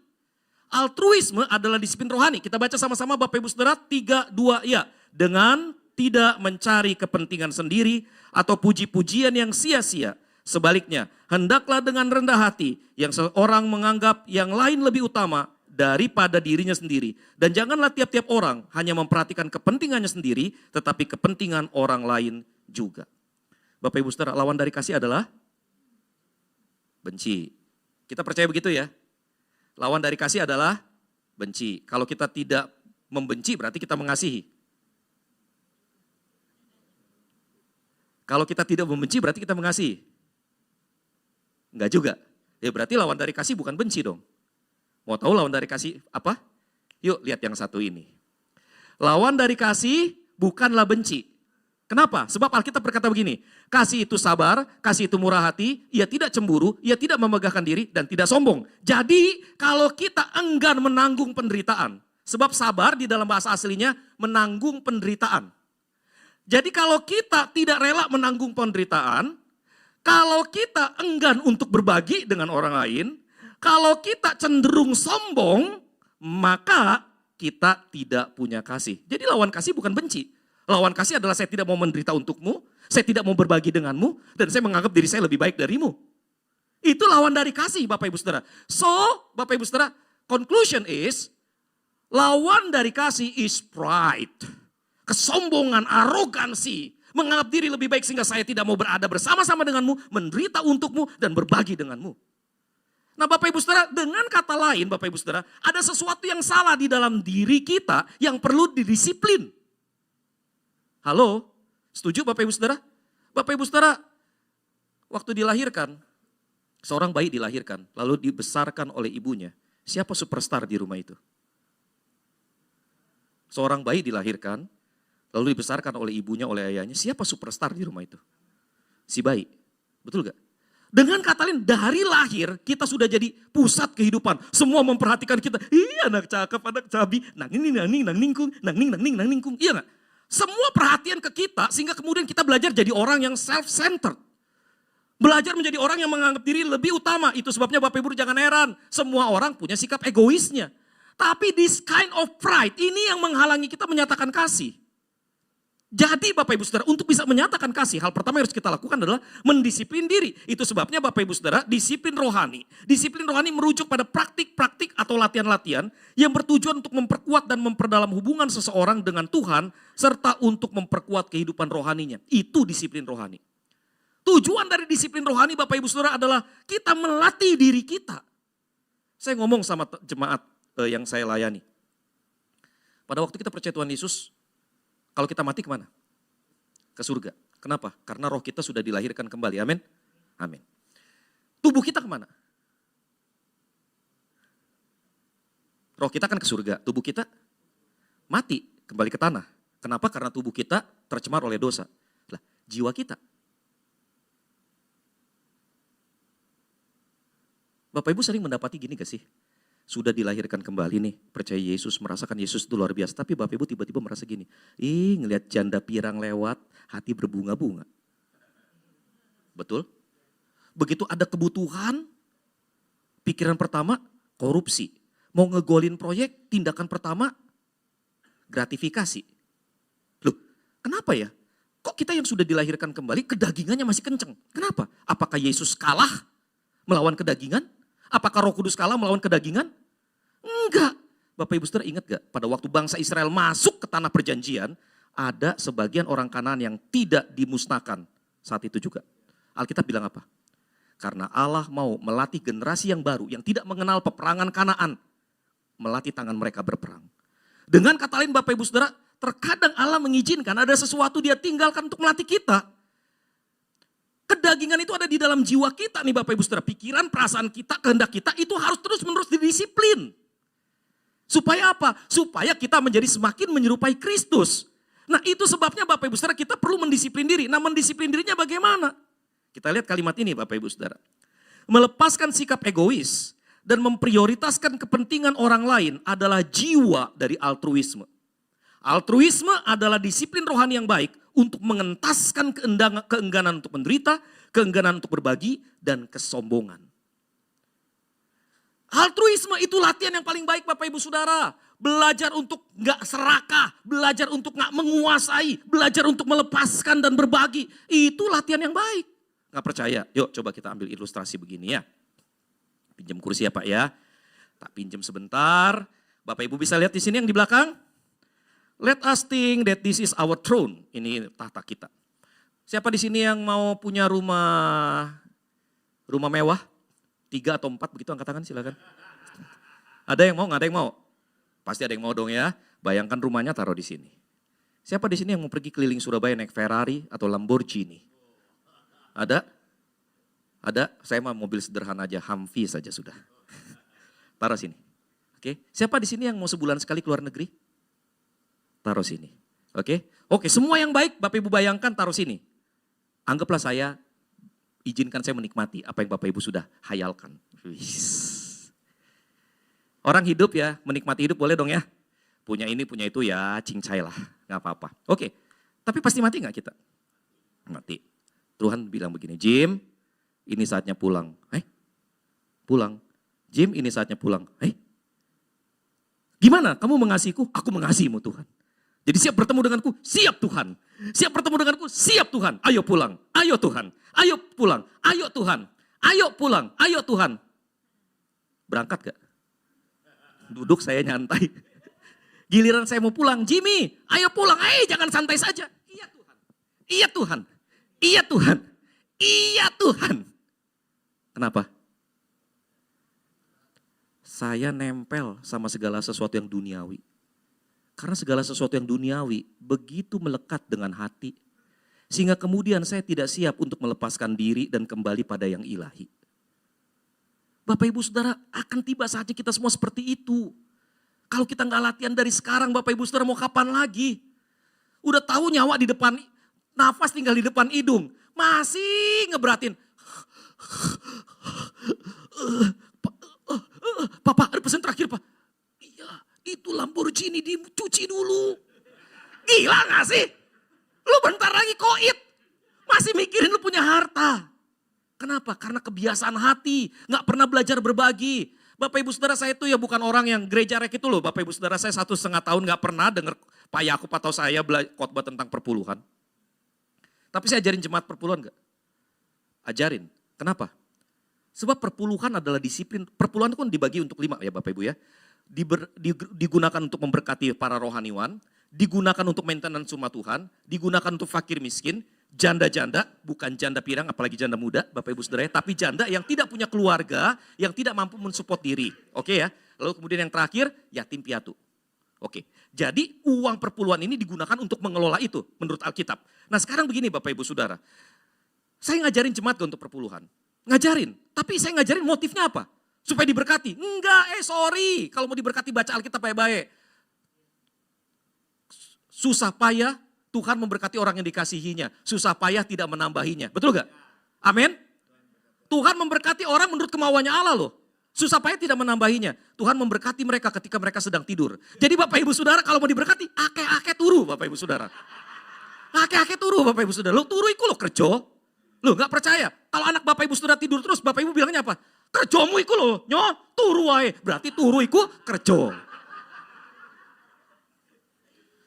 Altruisme adalah disiplin rohani. Kita baca sama-sama Bapak Ibu Saudara 3:2 ya. Dengan tidak mencari kepentingan sendiri atau puji-pujian yang sia-sia. Sebaliknya, hendaklah dengan rendah hati yang seorang menganggap yang lain lebih utama daripada dirinya sendiri. Dan janganlah tiap-tiap orang hanya memperhatikan kepentingannya sendiri, tetapi kepentingan orang lain juga. Bapak Ibu Saudara, lawan dari kasih adalah benci. Kita percaya begitu ya? Lawan dari kasih adalah benci. Kalau kita tidak membenci berarti kita mengasihi. Kalau kita tidak membenci berarti kita mengasihi. Enggak juga. Ya berarti lawan dari kasih bukan benci dong. Mau tahu lawan dari kasih apa? Yuk lihat yang satu ini. Lawan dari kasih bukanlah benci. Kenapa? Sebab Alkitab berkata begini. Kasih itu sabar, kasih itu murah hati, ia tidak cemburu, ia tidak memegahkan diri dan tidak sombong. Jadi kalau kita enggan menanggung penderitaan. Sebab sabar di dalam bahasa aslinya menanggung penderitaan. Jadi kalau kita tidak rela menanggung penderitaan, kalau kita enggan untuk berbagi dengan orang lain, kalau kita cenderung sombong, maka kita tidak punya kasih. Jadi lawan kasih bukan benci. Lawan kasih adalah saya tidak mau menderita untukmu, saya tidak mau berbagi denganmu, dan saya menganggap diri saya lebih baik darimu. Itu lawan dari kasih Bapak Ibu Saudara. So, Bapak Ibu Saudara, conclusion is, lawan dari kasih is pride. Kesombongan, arogansi. Menganggap diri lebih baik sehingga saya tidak mau berada bersama-sama denganmu, menderita untukmu dan berbagi denganmu. Nah Bapak Ibu Saudara, dengan kata lain Bapak Ibu Saudara, ada sesuatu yang salah di dalam diri kita yang perlu didisiplin. Halo, setuju Bapak Ibu Saudara? Bapak Ibu Saudara, waktu dilahirkan, seorang bayi dilahirkan, lalu dibesarkan oleh ibunya. Siapa superstar di rumah itu? Seorang bayi dilahirkan, lalu dibesarkan oleh ibunya, oleh ayahnya. Siapa superstar di rumah itu? Si bayi. Betul gak? Dengan kata lain, dari lahir kita sudah jadi pusat kehidupan. Semua memperhatikan kita. Iya anak cakep, anak cabi. Nang ningkung. Iya gak? Semua perhatian ke kita sehingga kemudian kita belajar jadi orang yang self-centered. Belajar menjadi orang yang menganggap diri lebih utama. Itu sebabnya Bapak Ibu jangan heran. Semua orang punya sikap egoisnya. Tapi this kind of pride ini yang menghalangi kita menyatakan kasih. Jadi Bapak Ibu Saudara, untuk bisa menyatakan kasih, hal pertama yang harus kita lakukan adalah mendisiplin diri. Itu sebabnya Bapak Ibu Saudara, disiplin rohani. Disiplin rohani merujuk pada praktik-praktik atau latihan-latihan yang bertujuan untuk memperkuat dan memperdalam hubungan seseorang dengan Tuhan, serta untuk memperkuat kehidupan rohaninya. Itu disiplin rohani. Tujuan dari disiplin rohani Bapak Ibu Saudara adalah kita melatih diri kita. Saya ngomong sama jemaat yang saya layani. Pada waktu kita percaya Tuhan Yesus, kalau kita mati kemana? Ke surga. Kenapa? Karena roh kita sudah dilahirkan kembali. Amin. Amin. Tubuh kita kemana? Roh kita kan ke surga. Tubuh kita mati, kembali ke tanah. Kenapa? Karena tubuh kita tercemar oleh dosa. Lah, jiwa kita. Bapak Ibu sering mendapati gini gak sih? Sudah dilahirkan kembali nih, percaya Yesus, merasakan Yesus itu luar biasa. Tapi Bapak Ibu tiba-tiba merasa gini, ngelihat janda pirang lewat, hati berbunga-bunga. Betul? Begitu ada kebutuhan, pikiran pertama korupsi. Mau ngegolin proyek, tindakan pertama gratifikasi. Loh, kenapa ya? Kok kita yang sudah dilahirkan kembali kedagingannya masih kenceng? Kenapa? Apakah Yesus kalah melawan kedagingan? Apakah Roh Kudus kalah melawan kedagingan? Enggak. Bapak Ibu Saudara ingat gak? Pada waktu bangsa Israel masuk ke tanah perjanjian, ada sebagian orang Kanaan yang tidak dimusnahkan saat itu juga. Alkitab bilang apa? Karena Allah mau melatih generasi yang baru yang tidak mengenal peperangan Kanaan. Melatih tangan mereka berperang. Dengan kata lain Bapak Ibu Saudara, terkadang Allah mengizinkan ada sesuatu dia tinggalkan untuk melatih kita. Kedagingan itu ada di dalam jiwa kita nih Bapak Ibu Saudara. Pikiran, perasaan kita, kehendak kita itu harus terus menerus didisiplin. Supaya apa? Supaya kita menjadi semakin menyerupai Kristus. Nah itu sebabnya Bapak Ibu Saudara kita perlu mendisiplin diri. Nah mendisiplin dirinya bagaimana? Kita lihat kalimat ini Bapak Ibu Saudara. Melepaskan sikap egois dan memprioritaskan kepentingan orang lain adalah jiwa dari altruisme. Altruisme adalah disiplin rohani yang baik untuk mengentaskan keengganan untuk menderita, keengganan untuk berbagi, dan kesombongan. Altruisme itu latihan yang paling baik Bapak Ibu Saudara. Belajar untuk gak serakah, belajar untuk gak menguasai, belajar untuk melepaskan dan berbagi. Itu latihan yang baik. Gak percaya? Yuk coba kita ambil ilustrasi begini ya. Pinjam kursi ya Pak ya. Tak pinjam sebentar. Bapak Ibu bisa lihat di sini yang di belakang. Let us think that this is our throne. Ini tahta kita. Siapa di sini yang mau punya rumah mewah? 3 atau 4 begitu angkat tangan silakan. Ada yang mau? Nggak ada yang mau? Pasti ada yang mau dong ya. Bayangkan rumahnya taruh di sini. Siapa di sini yang mau pergi keliling Surabaya naik Ferrari atau Lamborghini? Ada? Ada? Saya mah mobil sederhana aja, Humvee saja sudah. Taruh sini. Oke. Siapa di sini yang mau sebulan sekali keluar negeri? Taruh sini. Oke. Oke, semua yang baik Bapak Ibu bayangkan taruh sini. Anggaplah saya, izinkan saya menikmati apa yang Bapak Ibu sudah hayalkan. Orang hidup ya, menikmati hidup boleh dong ya. Punya ini, punya itu ya, cincai lah. Gak apa-apa. Oke, tapi pasti mati gak kita? Mati. Tuhan bilang begini, Jim, ini saatnya pulang. Pulang. Jim, ini saatnya pulang. Gimana? Kamu mengasihiku? Aku mengasihimu Tuhan. Jadi siap bertemu denganku? Siap Tuhan. Siap bertemu denganku? Siap Tuhan. Ayo pulang. Ayo Tuhan. Ayo pulang. Ayo Tuhan. Ayo pulang. Ayo Tuhan. Berangkat gak? Duduk saya nyantai. Giliran saya mau pulang, Jimmy, ayo pulang. Jangan santai saja. Iya Tuhan. Iya Tuhan. Iya Tuhan. Iya Tuhan. Kenapa? Saya nempel sama segala sesuatu yang duniawi. Karena segala sesuatu yang duniawi begitu melekat dengan hati. Sehingga kemudian saya tidak siap untuk melepaskan diri dan kembali pada yang ilahi. Bapak Ibu Saudara akan tiba saatnya kita semua seperti itu. Kalau kita nggak latihan dari sekarang Bapak Ibu Saudara mau kapan lagi? Udah tahu nyawa di depan, nafas tinggal di depan hidung. Masih ngeberatin. Papa ada pesan terakhir Pak. Iya itu Lamborghini dicuci dulu. Gila gak sih? Lu bentar lagi koit. Masih mikirin lu punya harta. Kenapa? Karena kebiasaan hati. Gak pernah belajar berbagi. Bapak Ibu Saudara saya itu ya bukan orang yang gereja rek itu loh. Bapak Ibu Saudara saya 1,5 tahun gak pernah dengar Pak Yakub atau saya khotbah tentang perpuluhan. Tapi saya ajarin jemaat perpuluhan gak? Ajarin. Kenapa? Sebab perpuluhan adalah disiplin. Perpuluhan itu kan dibagi untuk 5 ya Bapak Ibu ya. Digunakan untuk memberkati para rohaniwan. Digunakan untuk maintenance rumah Tuhan. Digunakan untuk fakir miskin. Janda-janda, bukan janda pirang apalagi janda muda Bapak Ibu Saudara. Tapi janda yang tidak punya keluarga. Yang tidak mampu mensupport diri. Oke ya. Lalu kemudian yang terakhir yatim piatu. Oke, jadi uang perpuluhan ini digunakan untuk mengelola itu menurut Alkitab. Nah sekarang begini Bapak Ibu Saudara. Saya ngajarin jemaat untuk perpuluhan. Ngajarin, tapi saya ngajarin motifnya apa? Supaya diberkati. Enggak, sorry. Kalau mau diberkati baca Alkitab baik-baik. Susah payah Tuhan memberkati orang yang dikasihinya. Susah payah tidak menambahinya. Betul gak? Amin. Tuhan memberkati orang menurut kemauannya Allah loh. Susah payah tidak menambahinya. Tuhan memberkati mereka ketika mereka sedang tidur. Jadi Bapak Ibu Saudara kalau mau diberkati, ake-ake turu Bapak Ibu Saudara. Ake-ake turu Bapak Ibu Saudara. Lo turu iku lo kerja. Lo gak percaya. Kalau anak Bapak Ibu Saudara tidur terus, Bapak Ibu bilangnya apa? Kerjomu iku lo, turu wae. Berarti turu iku kerja.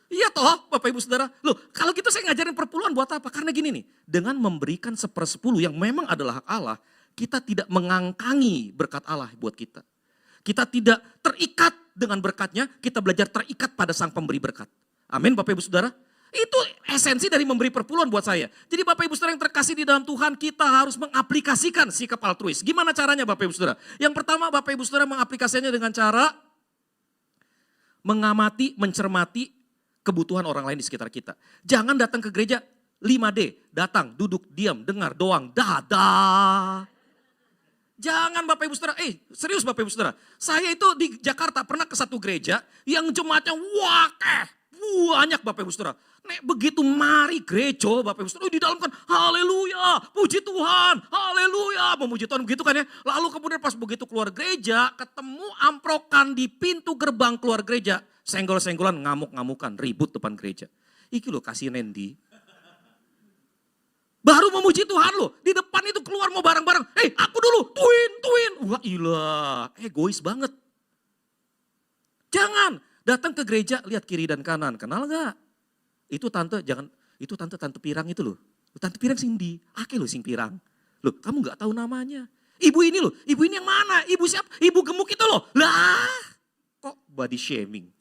Iya toh Bapak Ibu Saudara. Loh kalau gitu saya ngajarin perpuluhan buat apa? Karena gini nih, dengan memberikan 1/10 yang memang adalah hak Allah, kita tidak mengangkangi berkat Allah buat kita. Kita tidak terikat dengan berkatnya, kita belajar terikat pada sang pemberi berkat. Amin Bapak Ibu Saudara. Itu esensi dari memberi perpuluhan buat saya. Jadi Bapak Ibu Saudara yang terkasih di dalam Tuhan, kita harus mengaplikasikan sikap altruis. Gimana caranya Bapak Ibu Saudara? Yang pertama Bapak Ibu Saudara mengaplikasikannya dengan cara mengamati, mencermati kebutuhan orang lain di sekitar kita. Jangan datang ke gereja 5D, datang, duduk, diam, dengar doang, dadah. Jangan Bapak Ibu Saudara, serius Bapak Ibu Saudara. Saya itu di Jakarta pernah ke satu gereja yang jemaatnya banyak Bapak Ibu Saudara. Nek begitu mari gereja Bapak Ibu Saudara, di dalam kan haleluya, puji Tuhan, haleluya, memuji Tuhan begitu kan ya. Lalu kemudian pas begitu keluar gereja, ketemu amprokan di pintu gerbang keluar gereja. Senggol-senggolan, ngamuk-ngamukan, ribut depan gereja. Iki loh kasih Nendi. Baru memuji Tuhan loh, di depan itu keluar mau bareng-bareng. Aku dulu, tuin. Wah ilah, egois banget. Jangan, datang ke gereja, lihat kiri dan kanan, kenal gak? Itu tante Pirang itu loh. Tante Pirang Cindy, ake loh sing Pirang. Loh kamu gak tahu namanya. Ibu ini loh, ibu ini yang mana? Ibu siapa? Ibu gemuk itu loh. Lah, kok body shaming?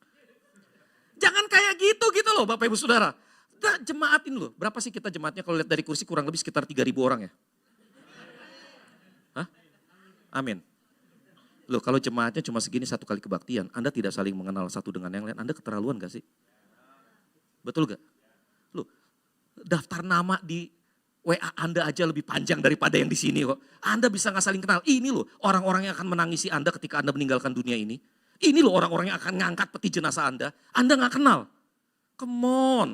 Jangan kayak gitu loh Bapak Ibu Saudara. Kita jemaatin loh. Berapa sih kita jemaatnya kalau lihat dari kursi kurang lebih sekitar 3.000 orang ya? Hah? Amin. Loh kalau jemaatnya cuma segini satu kali kebaktian, Anda tidak saling mengenal satu dengan yang lain, Anda keterlaluan gak sih? Betul gak? Loh daftar nama di WA Anda aja lebih panjang daripada yang di sini kok. Anda bisa gak saling kenal. Ini loh orang-orang yang akan menangisi Anda ketika Anda meninggalkan dunia ini. Ini loh orang-orang yang akan ngangkat peti jenazah Anda. Anda gak kenal. Come on.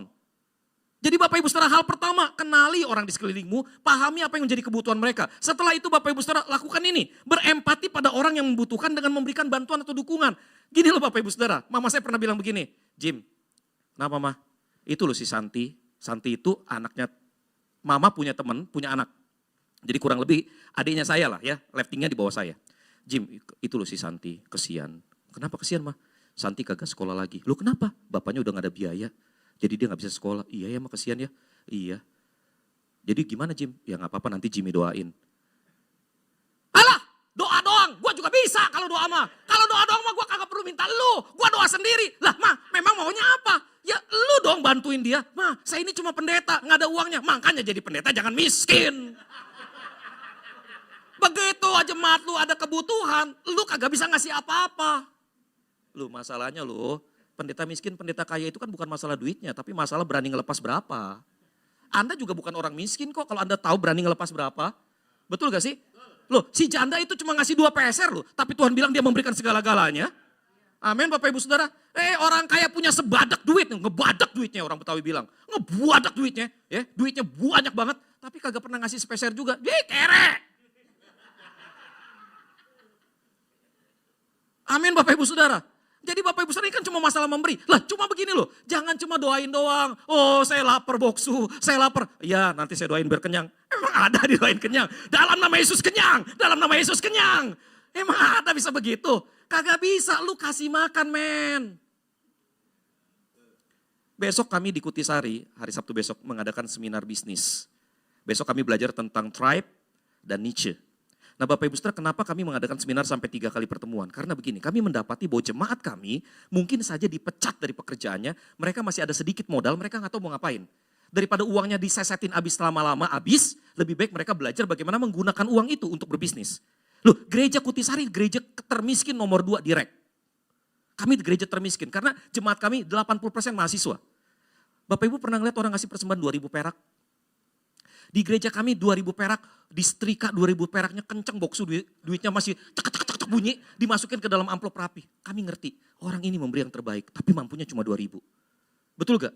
Jadi Bapak Ibu Saudara, hal pertama, kenali orang di sekelilingmu, pahami apa yang menjadi kebutuhan mereka. Setelah itu Bapak Ibu Saudara, lakukan ini. Berempati pada orang yang membutuhkan dengan memberikan bantuan atau dukungan. Gini loh Bapak Ibu Saudara, mama saya pernah bilang begini, Jim, kenapa mah? Itu loh si Santi. Santi itu anaknya, mama punya teman, punya anak. Jadi kurang lebih adiknya saya lah ya, liftingnya di bawah saya. Jim, itu loh si Santi, kesian. Kenapa kesian mah? Santi kagak sekolah lagi. Loh kenapa? Bapaknya udah gak ada biaya. Jadi dia gak bisa sekolah. Iya ya mah kesian ya. Iya. Jadi gimana Jim? Ya gak apa-apa nanti Jimmy doain. Alah doa doang. Gue juga bisa kalau doa mah. Kalau doa doang mah gue kagak perlu minta lu. Gue doa sendiri. Lah mah memang maunya apa? Ya lu dong bantuin dia. Mah saya ini cuma pendeta. Gak ada uangnya. Makanya jadi pendeta jangan miskin. Begitu aja jemaat lu ada kebutuhan. Lu kagak bisa ngasih apa-apa. Lu masalahnya lu. Pendeta miskin, pendeta kaya itu kan bukan masalah duitnya, tapi masalah berani ngelepas berapa. Anda juga bukan orang miskin kok kalau Anda tahu berani ngelepas berapa. Betul gak sih? Loh, si janda itu cuma ngasih 2 peser loh, tapi Tuhan bilang dia memberikan segala-galanya. Amin Bapak Ibu Saudara. Orang kaya punya sebadak duit, ngebadak duitnya orang Betawi bilang. Ngebadak duitnya, ya, duitnya banyak banget, tapi kagak pernah ngasih sepeser juga. Dia kere. Amin Bapak Ibu Saudara. Jadi Bapak Ibu Saudara ini kan cuma masalah memberi. Lah cuma begini loh, jangan cuma doain doang. Oh saya lapar boksu, saya lapar. Ya nanti saya doain biar kenyang. Emang ada didoain kenyang? Dalam nama Yesus kenyang, dalam nama Yesus kenyang. Emang ada bisa begitu? Kagak bisa, lu kasih makan men. Besok kami di Kutisari, hari Sabtu besok mengadakan seminar bisnis. Besok kami belajar tentang tribe dan niche. Nah Bapak Ibu Saudara, kenapa kami mengadakan seminar sampai 3 kali pertemuan? Karena begini, kami mendapati bahwa jemaat kami mungkin saja dipecat dari pekerjaannya, mereka masih ada sedikit modal, mereka nggak tahu mau ngapain. Daripada uangnya disesetin habis lama-lama habis, lebih baik mereka belajar bagaimana menggunakan uang itu untuk berbisnis. Loh, gereja Kutisari, gereja termiskin nomor 2 direct. Kami gereja termiskin, karena jemaat kami 80% mahasiswa. Bapak Ibu pernah ngeliat orang ngasih persembahan 2.000 perak? Di gereja kami 2.000 perak, disetrika 2.000 peraknya kenceng boksu duitnya masih cek bunyi, dimasukin ke dalam amplop rapi. Kami ngerti, orang ini memberi yang terbaik, tapi mampunya cuma 2.000. Betul gak?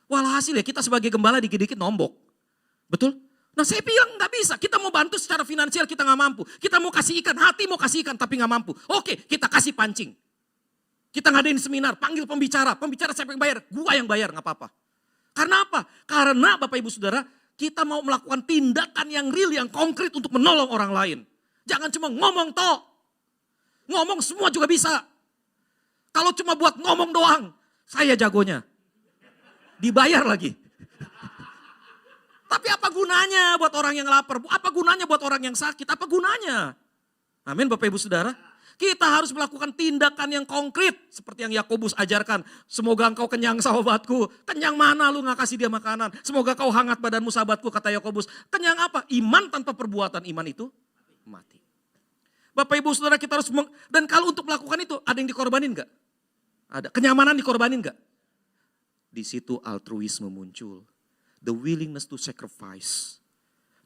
Walhasil ya kita sebagai gembala dikit-dikit nombok. Betul? Nah saya bilang gak bisa, kita mau bantu secara finansial kita gak mampu. Kita mau kasih ikan, hati mau kasih ikan tapi gak mampu. Oke kita kasih pancing. Kita ngadain seminar, panggil pembicara siapa yang bayar? Gua yang bayar gak apa-apa. Karena apa? Karena Bapak Ibu Saudara, kita mau melakukan tindakan yang real, yang konkret untuk menolong orang lain. Jangan cuma ngomong toh. Ngomong semua juga bisa. Kalau cuma buat ngomong doang, saya jagonya. dibayar lagi. Tapi apa gunanya buat orang yang lapar? Apa gunanya buat orang yang sakit? Apa gunanya? Amin Bapak Ibu Saudara. Kita harus melakukan tindakan yang konkret. Seperti yang Yakobus ajarkan. Semoga engkau kenyang sahabatku. Kenyang mana lu gak kasih dia makanan. Semoga kau hangat badanmu sahabatku, kata Yakobus. Kenyang apa? Iman tanpa perbuatan. Iman itu mati. Bapak Ibu Saudara, kita harus dan kalau untuk melakukan itu ada yang dikorbanin gak? Ada. Kenyamanan dikorbanin gak? Di situ altruisme muncul. The willingness to sacrifice.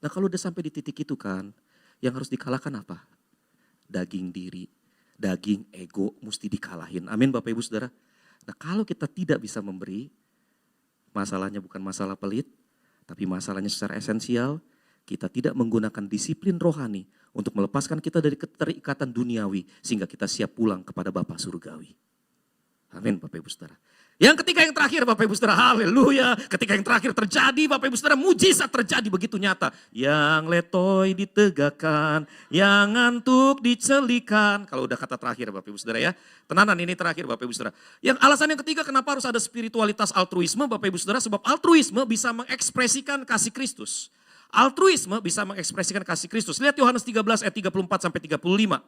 Nah kalau udah sampai di titik itu kan, yang harus dikalahkan apa? Daging diri, daging ego mesti dikalahin. Amin Bapak Ibu Saudara. Nah kalau kita tidak bisa memberi, masalahnya bukan masalah pelit, tapi masalahnya secara esensial, kita tidak menggunakan disiplin rohani untuk melepaskan kita dari keterikatan duniawi, sehingga kita siap pulang kepada Bapa Surgawi. Amin Bapak Ibu Saudara. Yang ketiga yang terakhir Bapak Ibu Saudara, haleluya. Ketika yang terakhir terjadi Bapak Ibu Saudara, mujizat terjadi begitu nyata. Yang letoi ditegakkan, yang ngantuk dicelikan. Kalau udah kata terakhir Bapak Ibu Saudara ya. Tenanan ini terakhir Bapak Ibu Saudara. Yang alasan yang ketiga kenapa harus ada spiritualitas altruisme Bapak Ibu Saudara. Sebab altruisme bisa mengekspresikan kasih Kristus. Altruisme bisa mengekspresikan kasih Kristus. Lihat Yohanes 13 ayat 34 sampai 35.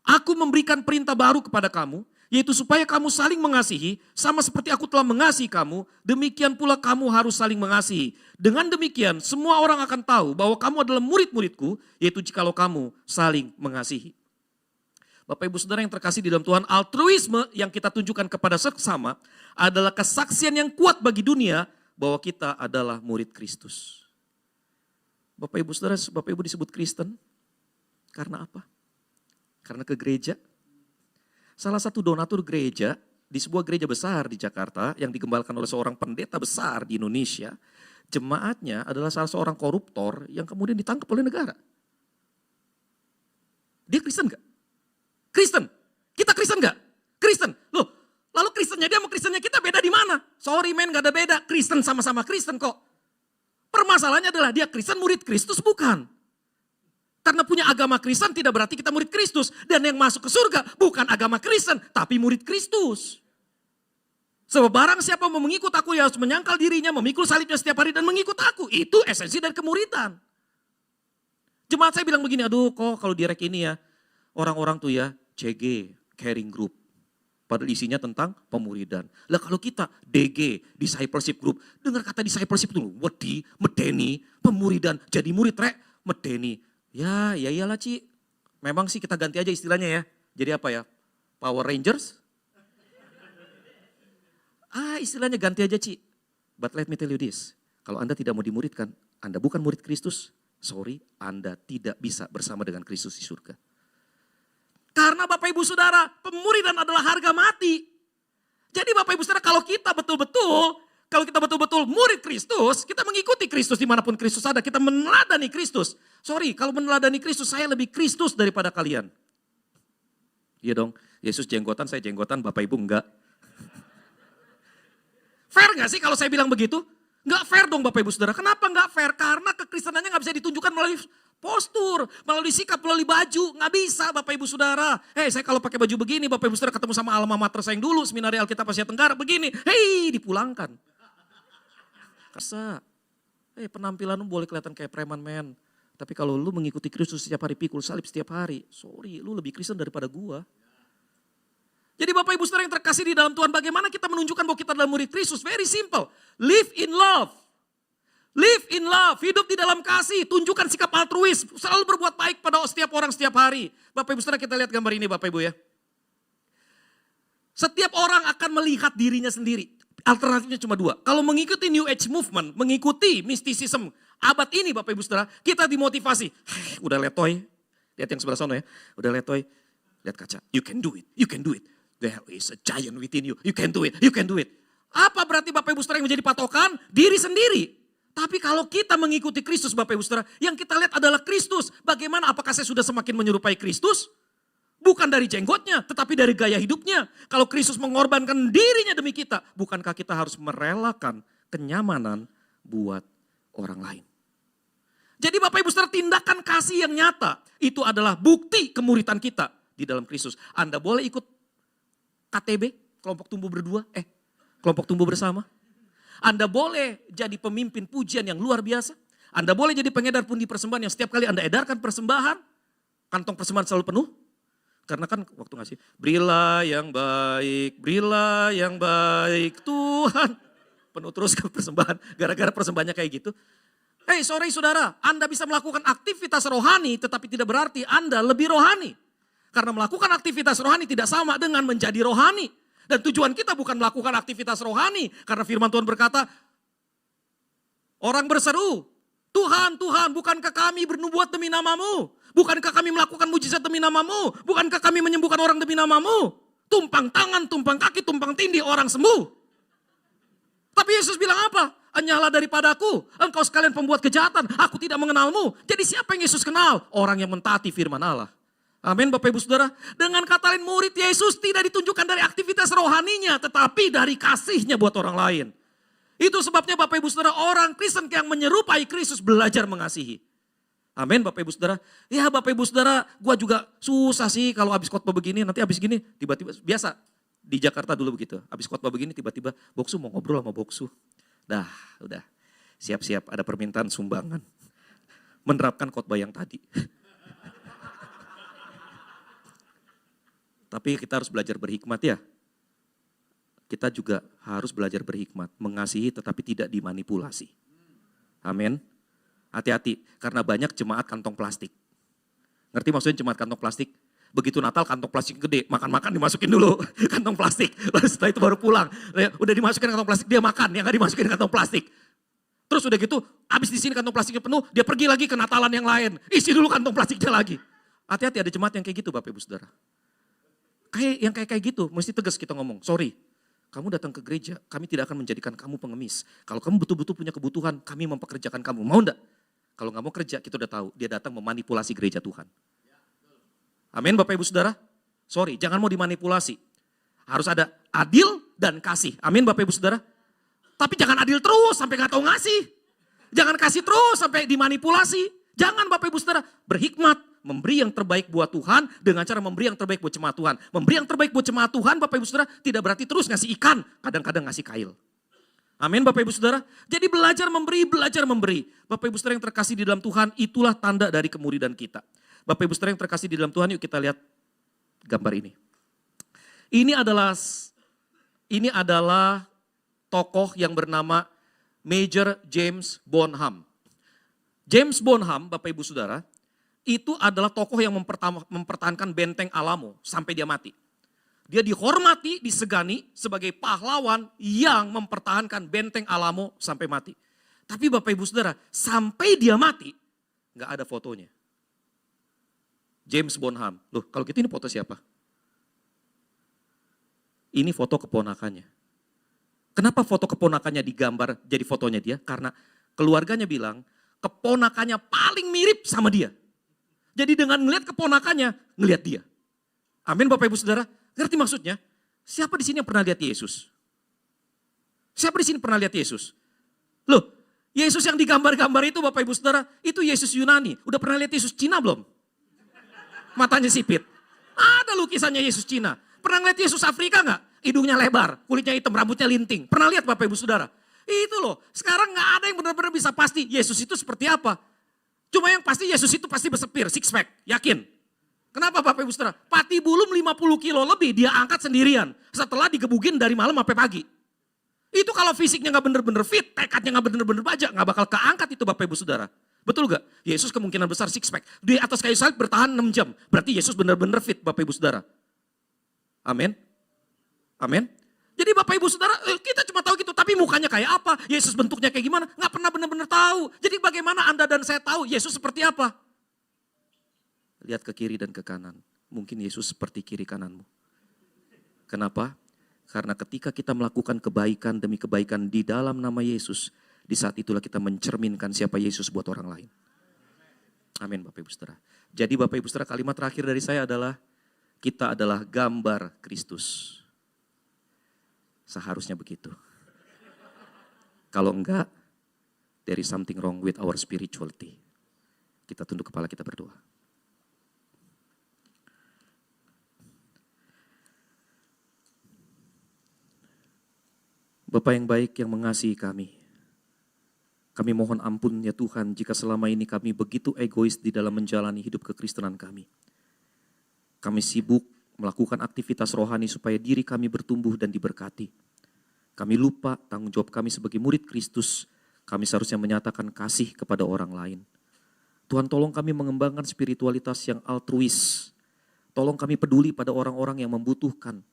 Aku memberikan perintah baru kepada kamu, yaitu supaya kamu saling mengasihi, sama seperti aku telah mengasihi kamu, demikian pula kamu harus saling mengasihi. Dengan demikian, semua orang akan tahu bahwa kamu adalah murid-muridku, yaitu jikalau kamu saling mengasihi. Bapak Ibu Saudara yang terkasih di dalam Tuhan, altruisme yang kita tunjukkan kepada sesama adalah kesaksian yang kuat bagi dunia bahwa kita adalah murid Kristus. Bapak Ibu Saudara, Bapak Ibu disebut Kristen karena apa? Karena ke gereja. Salah satu donatur gereja di sebuah gereja besar di Jakarta yang digembalkan oleh seorang pendeta besar di Indonesia, jemaatnya adalah salah seorang koruptor yang kemudian ditangkap oleh negara. Dia Kristen gak? Kristen. Kita Kristen gak? Kristen. Loh, lalu Kristennya dia sama Kristennya kita beda di mana? Sorry men, gak ada beda. Kristen sama-sama Kristen kok. Permasalahannya adalah dia Kristen, murid Kristus bukan. Karena punya agama Kristen tidak berarti kita murid Kristus. Dan yang masuk ke surga bukan agama Kristen, tapi murid Kristus. Sebab barang siapa mau mengikut aku, ya harus menyangkal dirinya, memikul salibnya setiap hari dan mengikut aku. Itu esensi dari kemuridan. Jemaat saya bilang begini, aduh kok kalau direk ini ya, orang-orang tuh ya CG, caring group. Padahal isinya tentang pemuridan. Lah kalau kita DG, discipleship group, dengar kata discipleship dulu, wedi, medeni, pemuridan, jadi murid rek, medeni. Ya iyalah Ci, memang sih kita ganti aja istilahnya ya. Jadi apa ya, Power Rangers? Istilahnya ganti aja Ci. But let me tell you this, kalau Anda tidak mau dimuridkan, Anda bukan murid Kristus, sorry, Anda tidak bisa bersama dengan Kristus di surga. Karena Bapak Ibu Saudara, pemuridan adalah harga mati. Jadi Bapak Ibu Saudara, kalau kita betul-betul murid Kristus, kita mengikuti Kristus dimanapun Kristus ada, kita meneladani Kristus. Sorry, kalau meneladani Kristus, saya lebih Kristus daripada kalian. Iya dong, Yesus jenggotan, saya jenggotan, Bapak Ibu enggak. Fair gak sih kalau saya bilang begitu? Enggak fair dong Bapak Ibu Saudara. Kenapa enggak fair? Karena kekristenannya gak bisa ditunjukkan melalui postur, melalui sikap, melalui baju. Gak bisa Bapak Ibu Saudara. Saya kalau pakai baju begini, Bapak Ibu Saudara ketemu sama alma mater saya yang dulu, Seminari Alkitab Asia Tenggara, begini. Dipulangkan. Kasa. Penampilanmu boleh kelihatan kayak preman men. Tapi kalau lu mengikuti Kristus setiap hari, pikul salib setiap hari, sorry, lu lebih Kristen daripada gua. Jadi Bapak Ibu Saudara yang terkasih di dalam Tuhan, bagaimana kita menunjukkan bahwa kita adalah murid Kristus? Very simple. Live in love. Live in love, hidup di dalam kasih, tunjukkan sikap altruis, selalu berbuat baik pada setiap orang setiap hari. Bapak Ibu Saudara kita lihat gambar ini Bapak Ibu ya. Setiap orang akan melihat dirinya sendiri. Alternatifnya cuma dua. Kalau mengikuti New Age Movement, mengikuti mysticism abad ini Bapak Ibu Saudara, kita dimotivasi. Udah letoy, lihat yang sebelah sana ya. Udah letoy, lihat kaca. You can do it, you can do it. There is a giant within you, you can do it, you can do it. Apa berarti Bapak Ibu Saudara yang menjadi patokan? Diri sendiri. Tapi kalau kita mengikuti Kristus Bapak Ibu Saudara, yang kita lihat adalah Kristus. Bagaimana, apakah saya sudah semakin menyerupai Kristus? Bukan dari jenggotnya, tetapi dari gaya hidupnya. Kalau Kristus mengorbankan dirinya demi kita, bukankah kita harus merelakan kenyamanan buat orang lain? Jadi Bapak Ibu Saudara, tindakan kasih yang nyata, itu adalah bukti kemuritan kita di dalam Kristus. Anda boleh ikut KTB, kelompok tumbuh berdua, kelompok tumbuh bersama. Anda boleh jadi pemimpin pujian yang luar biasa. Anda boleh jadi pengedar pundi persembahan yang setiap kali Anda edarkan persembahan, kantong persembahan selalu penuh. Karena kan waktu ngasih, berilah yang baik Tuhan. Penuh terus ke persembahan, gara-gara persembahannya kayak gitu. Hei sore saudara, Anda bisa melakukan aktivitas rohani tetapi tidak berarti Anda lebih rohani. Karena melakukan aktivitas rohani tidak sama dengan menjadi rohani. Dan tujuan kita bukan melakukan aktivitas rohani. Karena firman Tuhan berkata, orang berseru, Tuhan, Tuhan, bukankah kami bernubuat demi namamu? Bukankah kami melakukan mujizat demi namamu? Bukankah kami menyembuhkan orang demi namamu? Tumpang tangan, tumpang kaki, tumpang tindih, orang sembuh. Tapi Yesus bilang apa? Enyahlah daripadaku, engkau sekalian pembuat kejahatan, aku tidak mengenalmu. Jadi siapa yang Yesus kenal? Orang yang mentaati firman Allah. Amin Bapak Ibu Saudara. Dengan kata lain murid Yesus tidak ditunjukkan dari aktivitas rohaninya, tetapi dari kasihnya buat orang lain. Itu sebabnya Bapak Ibu Saudara, orang Kristen yang menyerupai Kristus belajar mengasihi. Amin Bapak Ibu Saudara. Ya Bapak Ibu Saudara, gua juga susah sih kalau habis khotbah begini, nanti habis gini tiba-tiba biasa. Di Jakarta dulu begitu, habis khotbah begini tiba-tiba Boksu mau ngobrol sama Boksu. Dah, udah siap-siap ada permintaan sumbangan. Menerapkan khotbah yang tadi. Tapi kita harus belajar berhikmat ya. Kita juga harus belajar berhikmat, mengasihi tetapi tidak dimanipulasi. Amin. Hati-hati, karena banyak jemaat kantong plastik. Ngerti maksudnya jemaat kantong plastik? Begitu Natal kantong plastik gede, makan-makan dimasukin dulu kantong plastik. Lalu setelah itu baru pulang, udah dimasukin kantong plastik dia makan, yang gak dimasukin kantong plastik. Terus udah gitu, habis di sini kantong plastiknya penuh, dia pergi lagi ke Natalan yang lain. Isi dulu kantong plastiknya lagi. Hati-hati ada jemaat yang kayak gitu Bapak Ibu Saudara. Kayak gitu, mesti tegas kita ngomong, sorry. Kamu datang ke gereja, kami tidak akan menjadikan kamu pengemis. Kalau kamu betul-betul punya kebutuhan, kami mempekerjakan kamu. Mau enggak? Kalau nggak mau kerja, kita udah tahu. Dia datang memanipulasi gereja Tuhan. Amin Bapak Ibu Saudara. Sorry, jangan mau dimanipulasi. Harus ada adil dan kasih. Amin Bapak Ibu Saudara. Tapi jangan adil terus sampai nggak tahu ngasih. Jangan kasih terus sampai dimanipulasi. Jangan Bapak Ibu Saudara. Berhikmat, memberi yang terbaik buat Tuhan dengan cara memberi yang terbaik buat jemaat Tuhan. Memberi yang terbaik buat jemaat Tuhan Bapak Ibu Saudara tidak berarti terus ngasih ikan. Kadang-kadang ngasih kail. Amin Bapak Ibu Saudara. Jadi belajar memberi. Bapak Ibu Saudara yang terkasih di dalam Tuhan, itulah tanda dari kemuridan kita. Bapak Ibu Saudara yang terkasih di dalam Tuhan, yuk kita lihat gambar ini. Ini adalah tokoh yang bernama Major James Bonham. James Bonham, Bapak Ibu Saudara, itu adalah tokoh yang mempertahankan benteng Alamo sampai dia mati. Dia dihormati, disegani sebagai pahlawan yang mempertahankan benteng Alamo sampai mati. Tapi Bapak Ibu Saudara, sampai dia mati, gak ada fotonya. James Bonham. Loh, kalau gitu ini foto siapa? Ini foto keponakannya. Kenapa foto keponakannya digambar jadi fotonya dia? Karena keluarganya bilang keponakannya paling mirip sama dia. Jadi dengan ngelihat keponakannya, ngelihat dia. Amin Bapak Ibu Saudara. Ngerti maksudnya? Siapa di sini yang pernah lihat Yesus? Siapa di sini pernah lihat Yesus? Loh, Yesus yang digambar-gambar itu Bapak Ibu Saudara, itu Yesus Yunani. Udah pernah lihat Yesus Cina belum? Matanya sipit. Ada lukisannya Yesus Cina. Pernah lihat Yesus Afrika enggak? Hidungnya lebar, kulitnya hitam, rambutnya linting. Pernah lihat Bapak Ibu Saudara? Itu loh, sekarang enggak ada yang benar-benar bisa pasti Yesus itu seperti apa. Cuma yang pasti Yesus itu pasti bersepir, six pack, yakin. Kenapa Bapak Ibu Saudara? Pati bulum 50 kilo lebih dia angkat sendirian. Setelah digebugin dari malam sampai pagi. Itu kalau fisiknya gak bener-bener fit, tekadnya gak bener-bener baja, gak bakal keangkat itu Bapak Ibu Saudara. Betul gak? Yesus kemungkinan besar six pack. Di atas kayu salib bertahan 6 jam. Berarti Yesus bener-bener fit Bapak Ibu Saudara. Amin. Amin. Jadi Bapak Ibu Saudara, kita cuma tahu gitu. Tapi mukanya kayak apa? Yesus bentuknya kayak gimana? Gak pernah bener-bener tahu. Jadi bagaimana Anda dan saya tahu Yesus seperti apa? Lihat ke kiri dan ke kanan. Mungkin Yesus seperti kiri kananmu. Kenapa? Karena ketika kita melakukan kebaikan demi kebaikan di dalam nama Yesus, di saat itulah kita mencerminkan siapa Yesus buat orang lain. Amin Bapak Ibu Saudara. Jadi Bapak Ibu Saudara, kalimat terakhir dari saya adalah, kita adalah gambar Kristus. Seharusnya begitu. Kalau enggak, there is something wrong with our spirituality. Kita tunduk kepala, kita berdoa. Bapa yang baik yang mengasihi kami mohon ampun ya Tuhan jika selama ini kami begitu egois di dalam menjalani hidup kekristenan kami. Kami sibuk melakukan aktivitas rohani supaya diri kami bertumbuh dan diberkati. Kami lupa tanggung jawab kami sebagai murid Kristus, kami seharusnya menyatakan kasih kepada orang lain. Tuhan tolong kami mengembangkan spiritualitas yang altruis. Tolong kami peduli pada orang-orang yang membutuhkan.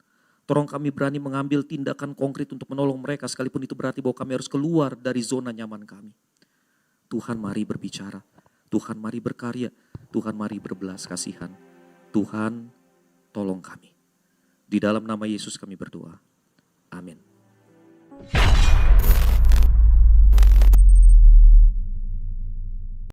Tolong kami berani mengambil tindakan konkret untuk menolong mereka sekalipun itu berarti bahwa kami harus keluar dari zona nyaman kami. Tuhan mari berbicara, Tuhan mari berkarya, Tuhan mari berbelas kasihan. Tuhan tolong kami. Di dalam nama Yesus kami berdoa. Amin.